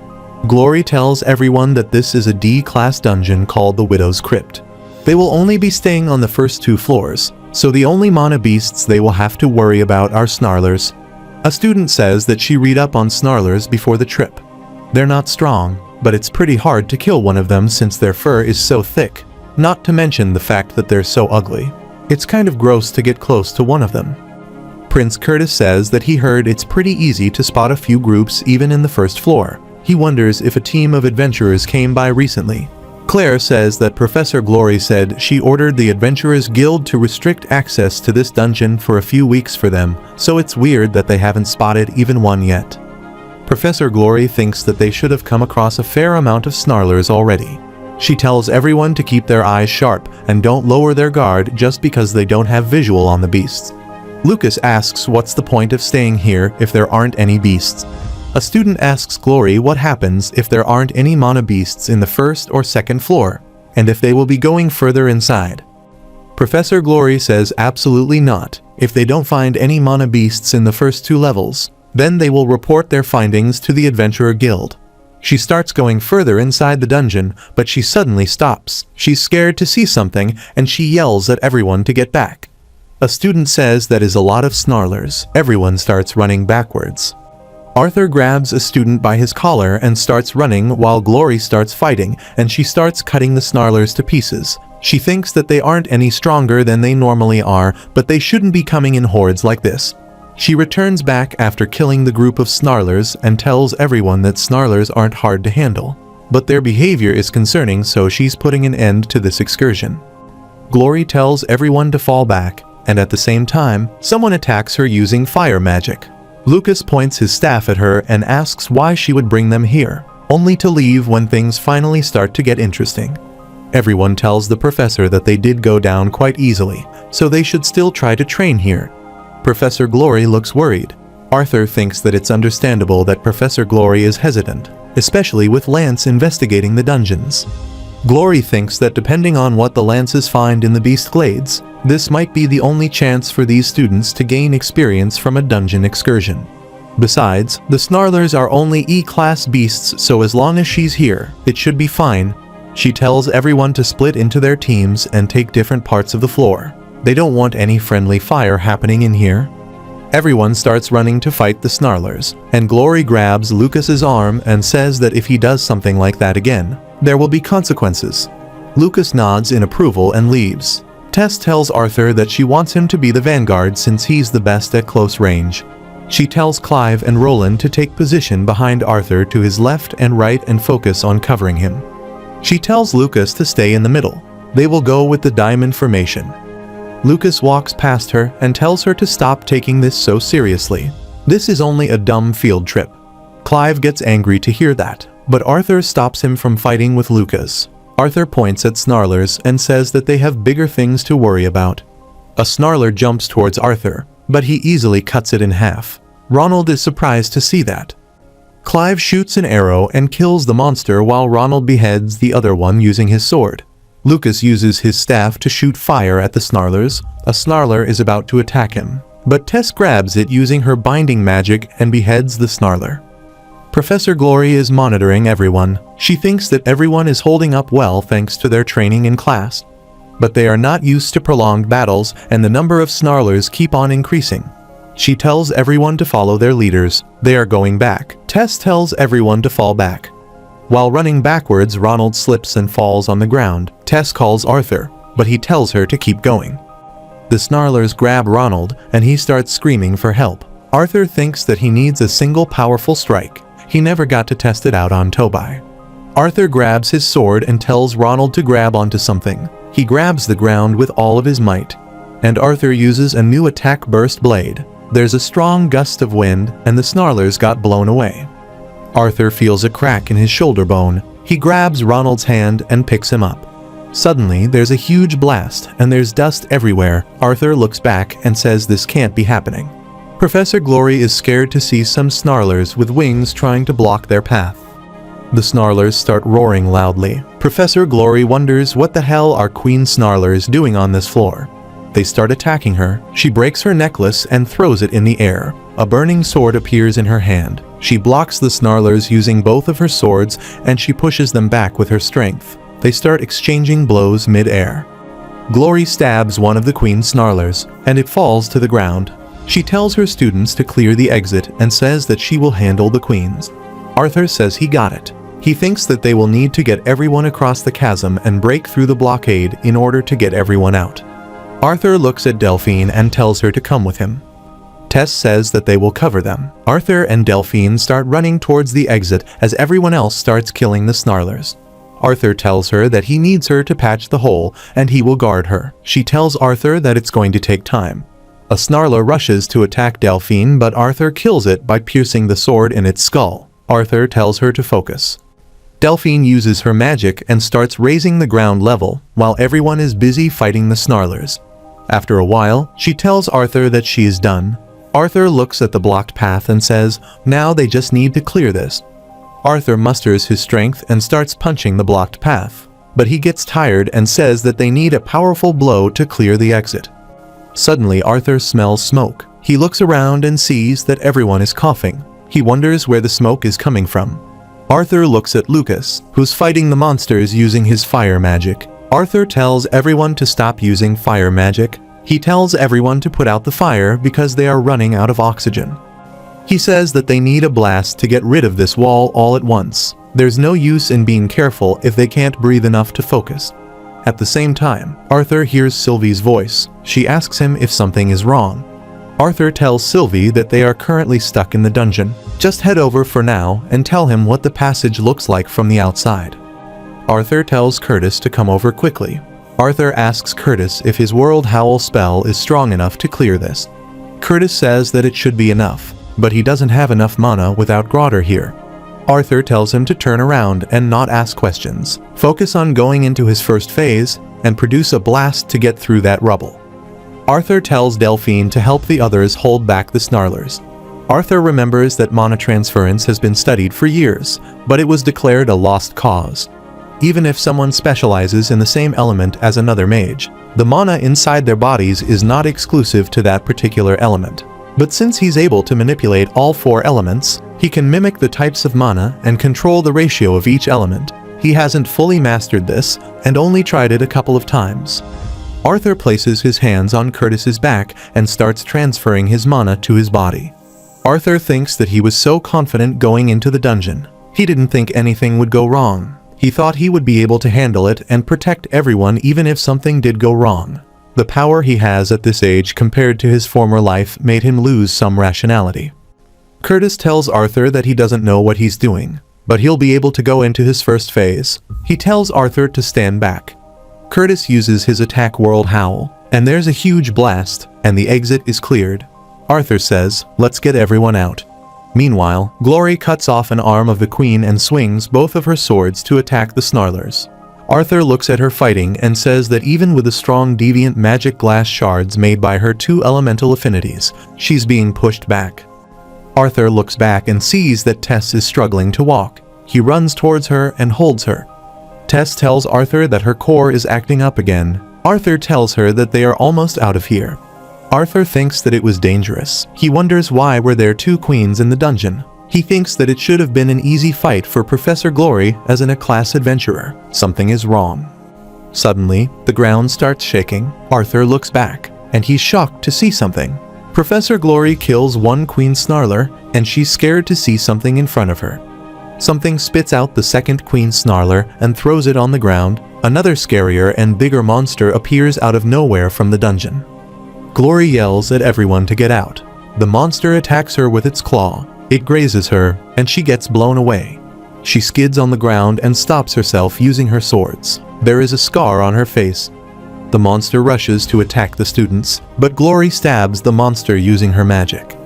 Glory tells everyone that this is a D-class dungeon called the Widow's Crypt. They will only be staying on the first 2 floors, so the only mana beasts they will have to worry about are snarlers. A student says that she read up on snarlers before the trip. They're not strong, but it's pretty hard to kill one of them since their fur is so thick, not to mention the fact that they're so ugly. It's kind of gross to get close to one of them. Prince Curtis says that he heard it's pretty easy to spot a few groups even in the first floor. He wonders if a team of adventurers came by recently. Claire says that Professor Glory said she ordered the Adventurers Guild to restrict access to this dungeon for a few weeks for them, so it's weird that they haven't spotted even one yet. Professor Glory thinks that they should have come across a fair amount of snarlers already. She tells everyone to keep their eyes sharp and don't lower their guard just because they don't have visual on the beasts. Lucas asks what's the point of staying here if there aren't any beasts. A student asks Glory what happens if there aren't any mana beasts in the first or second floor, and if they will be going further inside. Professor Glory says absolutely not. If they don't find any mana beasts in the first 2 levels, then they will report their findings to the Adventurer Guild. She starts going further inside the dungeon, but she suddenly stops. She's scared to see something, and she yells at everyone to get back. A student says that is a lot of snarlers. Everyone starts running backwards. Arthur grabs a student by his collar and starts running while Glory starts fighting, and she starts cutting the snarlers to pieces. She thinks that they aren't any stronger than they normally are, but they shouldn't be coming in hordes like this. She returns back after killing the group of snarlers and tells everyone that snarlers aren't hard to handle, but their behavior is concerning, so she's putting an end to this excursion. Glory tells everyone to fall back, and at the same time, someone attacks her using fire magic. Lucas points his staff at her and asks why she would bring them here, only to leave when things finally start to get interesting. Everyone tells the professor that they did go down quite easily, so they should still try to train here. Professor Glory looks worried. Arthur thinks that it's understandable that Professor Glory is hesitant, especially with Lance investigating the dungeons. Glory thinks that depending on what the Lances find in the Beast Glades, this might be the only chance for these students to gain experience from a dungeon excursion. Besides, the Snarlers are only E-class beasts, so as long as she's here, it should be fine. She tells everyone to split into their teams and take different parts of the floor. They don't want any friendly fire happening in here. Everyone starts running to fight the Snarlers, and Glory grabs Lucas's arm and says that if he does something like that again, there will be consequences. Lucas nods in approval and leaves. Tess tells Arthur that she wants him to be the vanguard since he's the best at close range. She tells Clive and Roland to take position behind Arthur to his left and right and focus on covering him. She tells Lucas to stay in the middle. They will go with the diamond formation. Lucas walks past her and tells her to stop taking this so seriously. This is only a dumb field trip. Clive gets angry to hear that, but Arthur stops him from fighting with Lucas. Arthur points at Snarlers and says that they have bigger things to worry about. A Snarler jumps towards Arthur, but he easily cuts it in half. Ronald is surprised to see that. Clive shoots an arrow and kills the monster while Ronald beheads the other one using his sword. Lucas uses his staff to shoot fire at the Snarlers. A Snarler is about to attack him, but Tess grabs it using her binding magic and beheads the Snarler. Professor Glory is monitoring everyone. She thinks that everyone is holding up well thanks to their training in class. But they are not used to prolonged battles and the number of Snarlers keep on increasing. She tells everyone to follow their leaders. They are going back. Tess tells everyone to fall back. While running backwards, Ronald slips and falls on the ground. Tess calls Arthur, but he tells her to keep going. The Snarlers grab Ronald and he starts screaming for help. Arthur thinks that he needs a single powerful strike. He never got to test it out on Tobai. Arthur grabs his sword and tells Ronald to grab onto something. He grabs the ground with all of his might. And Arthur uses a new attack burst blade. There's a strong gust of wind and the Snarlers got blown away. Arthur feels a crack in his shoulder bone. He grabs Ronald's hand and picks him up. Suddenly, there's a huge blast and there's dust everywhere. Arthur looks back and says this can't be happening. Professor Glory is scared to see some Snarlers with wings trying to block their path. The Snarlers start roaring loudly. Professor Glory wonders what the hell are Queen Snarlers doing on this floor. They start attacking her. She breaks her necklace and throws it in the air. A burning sword appears in her hand. She blocks the Snarlers using both of her swords and she pushes them back with her strength. They start exchanging blows mid-air. Glory stabs one of the Queen Snarlers and it falls to the ground. She tells her students to clear the exit and says that she will handle the queens. Arthur says he got it. He thinks that they will need to get everyone across the chasm and break through the blockade in order to get everyone out. Arthur looks at Delphine and tells her to come with him. Tess says that they will cover them. Arthur and Delphine start running towards the exit as everyone else starts killing the Snarlers. Arthur tells her that he needs her to patch the hole and he will guard her. She tells Arthur that it's going to take time. A Snarler rushes to attack Delphine, but Arthur kills it by piercing the sword in its skull. Arthur tells her to focus. Delphine uses her magic and starts raising the ground level while everyone is busy fighting the Snarlers. After a while, she tells Arthur that she is done. Arthur looks at the blocked path and says, now they just need to clear this. Arthur musters his strength and starts punching the blocked path, but he gets tired and says that they need a powerful blow to clear the exit. Suddenly, Arthur smells smoke. He looks around and sees that everyone is coughing. He wonders where the smoke is coming from. Arthur looks at Lucas, who's fighting the monsters using his fire magic. Arthur tells everyone to stop using fire magic. He tells everyone to put out the fire because they are running out of oxygen. He says that they need a blast to get rid of this wall all at once. There's no use in being careful if they can't breathe enough to focus. At the same time, Arthur hears Sylvie's voice. She asks him if something is wrong. Arthur tells Sylvie that they are currently stuck in the dungeon. Just head over for now and tell him what the passage looks like from the outside. Arthur tells Curtis to come over quickly. Arthur asks Curtis if his World Howl spell is strong enough to clear this. Curtis says that it should be enough, but he doesn't have enough mana without Grotter here. Arthur tells him to turn around and not ask questions. Focus on going into his first phase and produce a blast to get through that rubble. Arthur tells Delphine to help the others hold back the Snarlers. Arthur remembers that mana transference has been studied for years, but it was declared a lost cause. Even if someone specializes in the same element as another mage, the mana inside their bodies is not exclusive to that particular element. But since he's able to manipulate all four elements, he can mimic the types of mana and control the ratio of each element. He hasn't fully mastered this and only tried it a couple of times. Arthur places his hands on Curtis's back and starts transferring his mana to his body. Arthur thinks that he was so confident going into the dungeon. He didn't think anything would go wrong. He thought he would be able to handle it and protect everyone even if something did go wrong. The power he has at this age compared to his former life made him lose some rationality. Curtis tells Arthur that he doesn't know what he's doing, but he'll be able to go into his first phase. He tells Arthur to stand back. Curtis uses his attack world howl, and there's a huge blast, and the exit is cleared. Arthur says, "Let's get everyone out." Meanwhile, Glory cuts off an arm of the queen and swings both of her swords to attack the snarlers. Arthur looks at her fighting and says that even with the strong deviant magic glass shards made by her two elemental affinities, she's being pushed back. Arthur looks back and sees that Tess is struggling to walk. He runs towards her and holds her. Tess tells Arthur that her core is acting up again. Arthur tells her that they are almost out of here. Arthur thinks that it was dangerous. He wonders why were there two queens in the dungeon. He thinks that it should have been an easy fight for Professor Glory as a class adventurer. Something is wrong. Suddenly, the ground starts shaking. Arthur looks back, and he's shocked to see something. Professor Glory kills one queen snarler, and she's scared to see something in front of her. Something spits out the second queen snarler and throws it on the ground. Another scarier and bigger monster appears out of nowhere from the dungeon. Glory yells at everyone to get out. The monster attacks her with its claw. It grazes her, and she gets blown away. She skids on the ground and stops herself using her swords. There is a scar on her face. The monster rushes to attack the students, but Glory stabs the monster using her magic.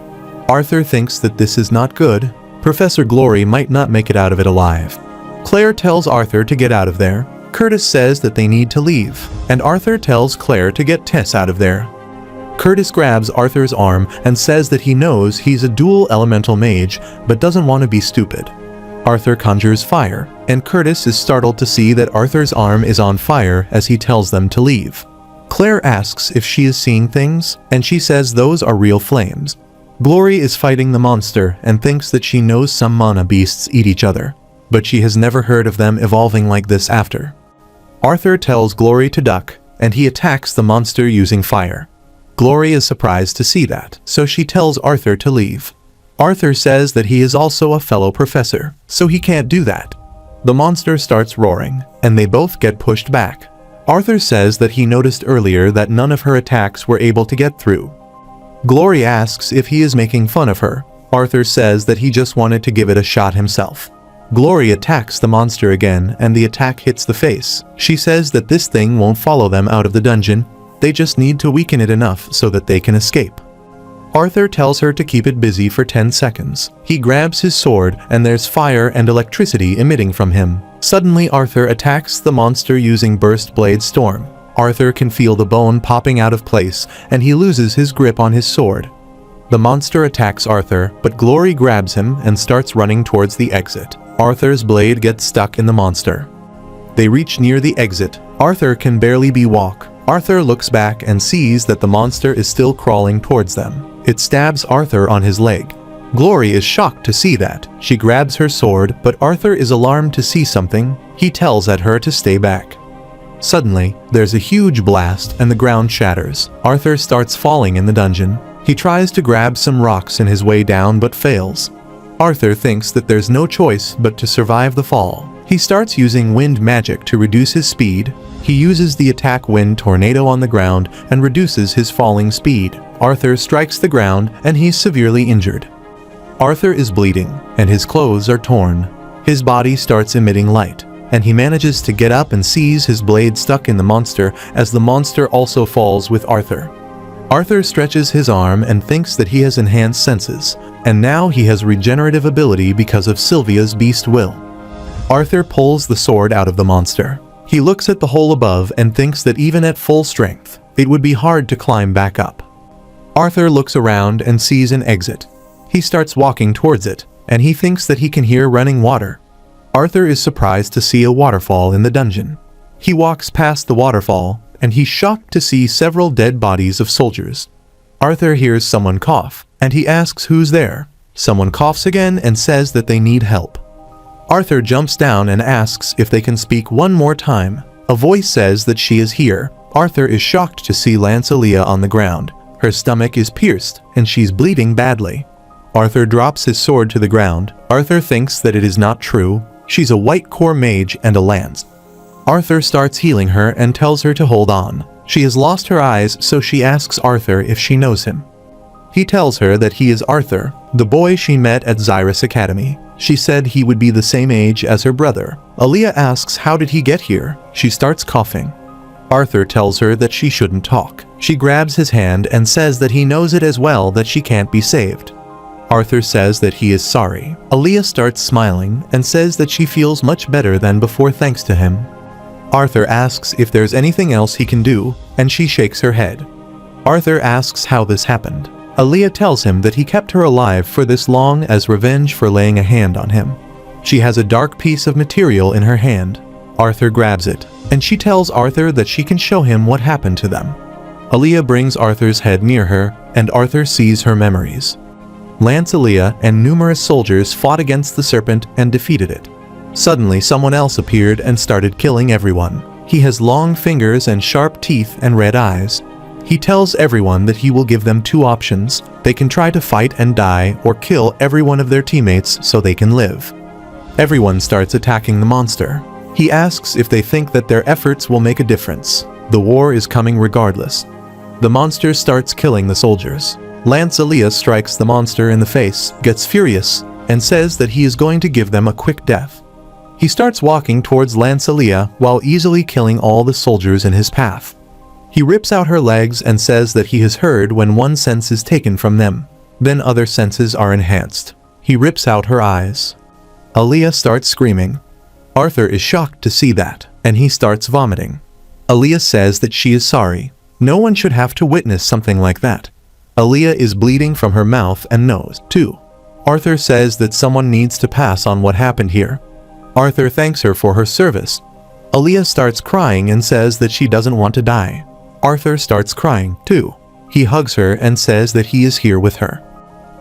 Arthur thinks that this is not good. Professor Glory might not make it out of it alive. Claire tells Arthur to get out of there. Curtis says that they need to leave, and Arthur tells Claire to get Tess out of there. Curtis grabs Arthur's arm and says that he knows he's a dual elemental mage, but doesn't want to be stupid. Arthur conjures fire, and Curtis is startled to see that Arthur's arm is on fire as he tells them to leave. Claire asks if she is seeing things, and she says those are real flames. Glory is fighting the monster and thinks that she knows some mana beasts eat each other, but she has never heard of them evolving like this after. Arthur tells Glory to duck, and he attacks the monster using fire. Glory is surprised to see that, so she tells Arthur to leave. Arthur says that he is also a fellow professor, so he can't do that. The monster starts roaring, and they both get pushed back. Arthur says that he noticed earlier that none of her attacks were able to get through. Glory asks if he is making fun of her. Arthur says that he just wanted to give it a shot himself. Glory attacks the monster again, and the attack hits the face. She says that this thing won't follow them out of the dungeon. They just need to weaken it enough so that they can escape. Arthur tells her to keep it busy for 10 seconds. He grabs his sword, and there's fire and electricity emitting from him. Suddenly, Arthur attacks the monster using Burst Blade Storm. Arthur can feel the bone popping out of place, and he loses his grip on his sword. The monster attacks Arthur, but Glory grabs him and starts running towards the exit. Arthur's blade gets stuck in the monster. They reach near the exit. Arthur can barely walk. Arthur looks back and sees that the monster is still crawling towards them. It stabs Arthur on his leg. Glory is shocked to see that. She grabs her sword, but Arthur is alarmed to see something. He tells at her to stay back. Suddenly, there's a huge blast and the ground shatters. Arthur starts falling in the dungeon. He tries to grab some rocks in his way down but fails. Arthur thinks that there's no choice but to survive the fall. He starts using wind magic to reduce his speed. He uses the attack wind tornado on the ground and reduces his falling speed. Arthur strikes the ground and he's severely injured. Arthur is bleeding and his clothes are torn. His body starts emitting light, and he manages to get up and sees his blade stuck in the monster as the monster also falls with Arthur. Arthur stretches his arm and thinks that he has enhanced senses, and now he has regenerative ability because of Sylvia's beast will. Arthur pulls the sword out of the monster. He looks at the hole above and thinks that even at full strength, it would be hard to climb back up. Arthur looks around and sees an exit. He starts walking towards it, and he thinks that he can hear running water. Arthur is surprised to see a waterfall in the dungeon. He walks past the waterfall, and he's shocked to see several dead bodies of soldiers. Arthur hears someone cough, and he asks who's there. Someone coughs again and says that they need help. Arthur jumps down and asks if they can speak one more time. A voice says that she is here. Arthur is shocked to see Lancelia on the ground. Her stomach is pierced, and she's bleeding badly. Arthur drops his sword to the ground. Arthur thinks that it is not true. She's a white core mage and a lance. Arthur starts healing her and tells her to hold on. She has lost her eyes, so she asks Arthur if she knows him. He tells her that he is Arthur, the boy she met at Xyrus Academy. She said he would be the same age as her brother. Aaliyah asks how did he get here. She starts coughing. Arthur tells her that she shouldn't talk. She grabs his hand and says that he knows it as well that she can't be saved. Arthur says that he is sorry. Aaliyah starts smiling and says that she feels much better than before thanks to him. Arthur asks if there's anything else he can do, and she shakes her head. Arthur asks how this happened. Aaliyah tells him that he kept her alive for this long as revenge for laying a hand on him. She has a dark piece of material in her hand. Arthur grabs it, and she tells Arthur that she can show him what happened to them. Aaliyah brings Arthur's head near her, and Arthur sees her memories. Lance, Aaliyah, and numerous soldiers fought against the serpent and defeated it. Suddenly someone else appeared and started killing everyone. He has long fingers and sharp teeth and red eyes. He tells everyone that he will give them two options. They can try to fight and die or kill every one of their teammates so they can live. Everyone starts attacking the monster. He asks if they think that their efforts will make a difference. The war is coming regardless. The monster starts killing the soldiers. Lance, Aaliyah strikes the monster in the face, gets furious, and says that he is going to give them a quick death. He starts walking towards Lance, Aaliyah while easily killing all the soldiers in his path. He rips out her legs and says that he has heard when one sense is taken from them, then other senses are enhanced. He rips out her eyes. Aaliyah starts screaming. Arthur is shocked to see that, and he starts vomiting. Aaliyah says that she is sorry. No one should have to witness something like that. Aaliyah is bleeding from her mouth and nose, too. Arthur says that someone needs to pass on what happened here. Arthur thanks her for her service. Aaliyah starts crying and says that she doesn't want to die. Arthur starts crying, too. He hugs her and says that he is here with her.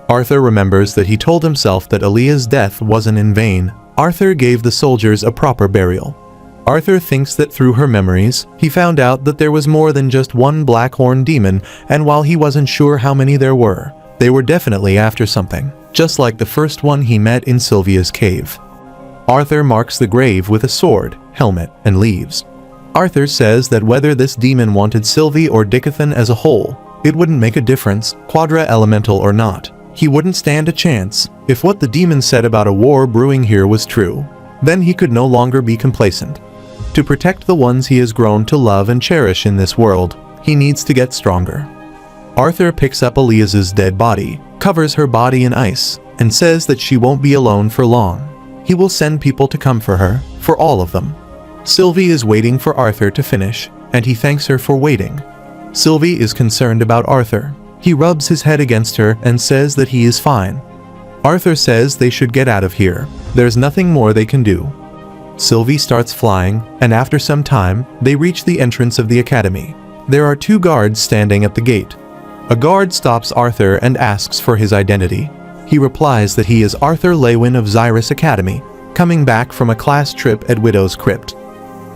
Arthur remembers that he told himself that Aaliyah's death wasn't in vain. Arthur gave the soldiers a proper burial. Arthur thinks that through her memories, he found out that there was more than just one Blackhorn demon, and while he wasn't sure how many there were, they were definitely after something, just like the first one he met in Sylvia's cave. Arthur marks the grave with a sword, helmet, and leaves. Arthur says that whether this demon wanted Sylvie or Dickathan as a whole, it wouldn't make a difference, Quadra Elemental or not. He wouldn't stand a chance. If what the demon said about a war brewing here was true, then he could no longer be complacent. To protect the ones he has grown to love and cherish in this world, he needs to get stronger. Arthur picks up Aaliyah's dead body, covers her body in ice, and says that she won't be alone for long. He will send people to come for her, for all of them. Sylvie is waiting for Arthur to finish, and he thanks her for waiting. Sylvie is concerned about Arthur. He rubs his head against her and says that he is fine. Arthur says they should get out of here. There's nothing more they can do. Sylvie starts flying, and after some time, they reach the entrance of the academy. There are two guards standing at the gate. A guard stops Arthur and asks for his identity. He replies that he is Arthur Lewin of Xyrus Academy, coming back from a class trip at Widow's Crypt.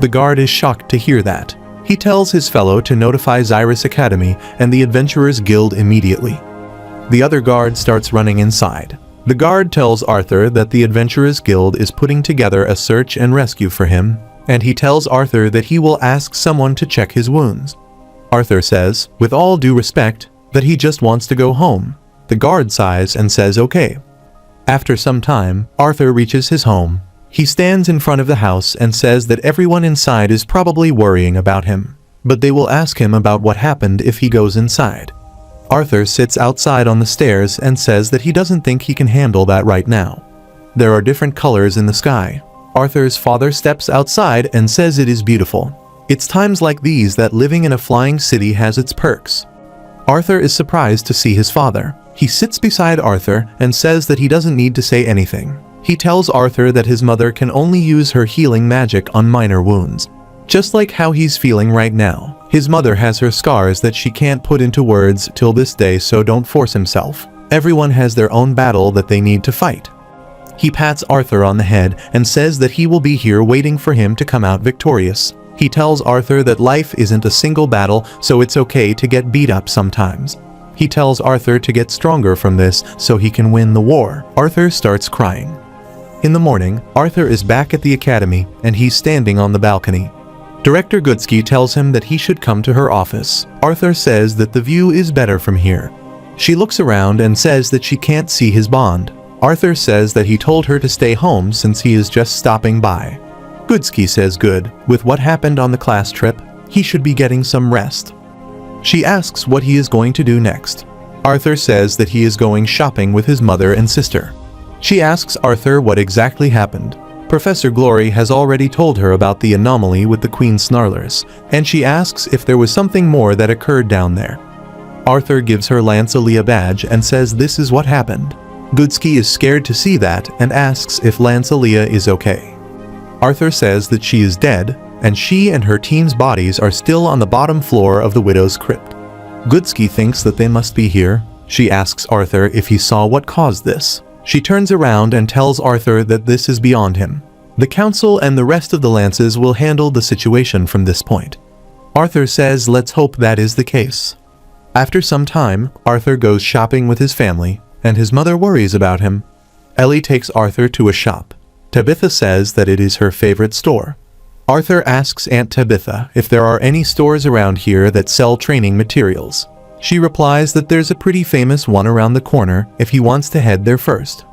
The guard is shocked to hear that. He tells his fellow to notify Xyrus Academy and the Adventurers Guild immediately. The other guard starts running inside. The guard tells Arthur that the Adventurers Guild is putting together a search and rescue for him, and he tells Arthur that he will ask someone to check his wounds. Arthur says, with all due respect, that he just wants to go home. The guard sighs and says okay. After some time, Arthur reaches his home. He stands in front of the house and says that everyone inside is probably worrying about him, but they will ask him about what happened if he goes inside. Arthur sits outside on the stairs and says that he doesn't think he can handle that right now. There are different colors in the sky. Arthur's father steps outside and says it is beautiful. It's times like these that living in a flying city has its perks. Arthur is surprised to see his father. He sits beside Arthur and says that he doesn't need to say anything. He tells Arthur that his mother can only use her healing magic on minor wounds. Just like how he's feeling right now. His mother has her scars that she can't put into words till this day, so don't force himself. Everyone has their own battle that they need to fight. He pats Arthur on the head and says that he will be here waiting for him to come out victorious. He tells Arthur that life isn't a single battle, so it's okay to get beat up sometimes. He tells Arthur to get stronger from this so he can win the war. Arthur starts crying. In the morning, Arthur is back at the academy and he's standing on the balcony. Director Goodsky tells him that he should come to her office. Arthur says that the view is better from here. She looks around and says that she can't see his bond. Arthur says that he told her to stay home since he is just stopping by. Goodsky says good, with what happened on the class trip, he should be getting some rest. She asks what he is going to do next. Arthur says that he is going shopping with his mother and sister. She asks Arthur what exactly happened. Professor Glory has already told her about the anomaly with the Queen Snarlers, and she asks if there was something more that occurred down there. Arthur gives her Lancelia badge and says this is what happened. Goodsky is scared to see that and asks if Lancelia is okay. Arthur says that she is dead, and she and her team's bodies are still on the bottom floor of the widow's crypt. Goodsky thinks that they must be here. She asks Arthur if he saw what caused this. She turns around and tells Arthur that this is beyond him. The council and the rest of the lances will handle the situation from this point. Arthur says let's hope that is the case. After some time, Arthur goes shopping with his family, and his mother worries about him. Ellie takes Arthur to a shop. Tabitha says that it is her favorite store. Arthur asks Aunt Tabitha if there are any stores around here that sell training materials. She replies that there's a pretty famous one around the corner if he wants to head there first.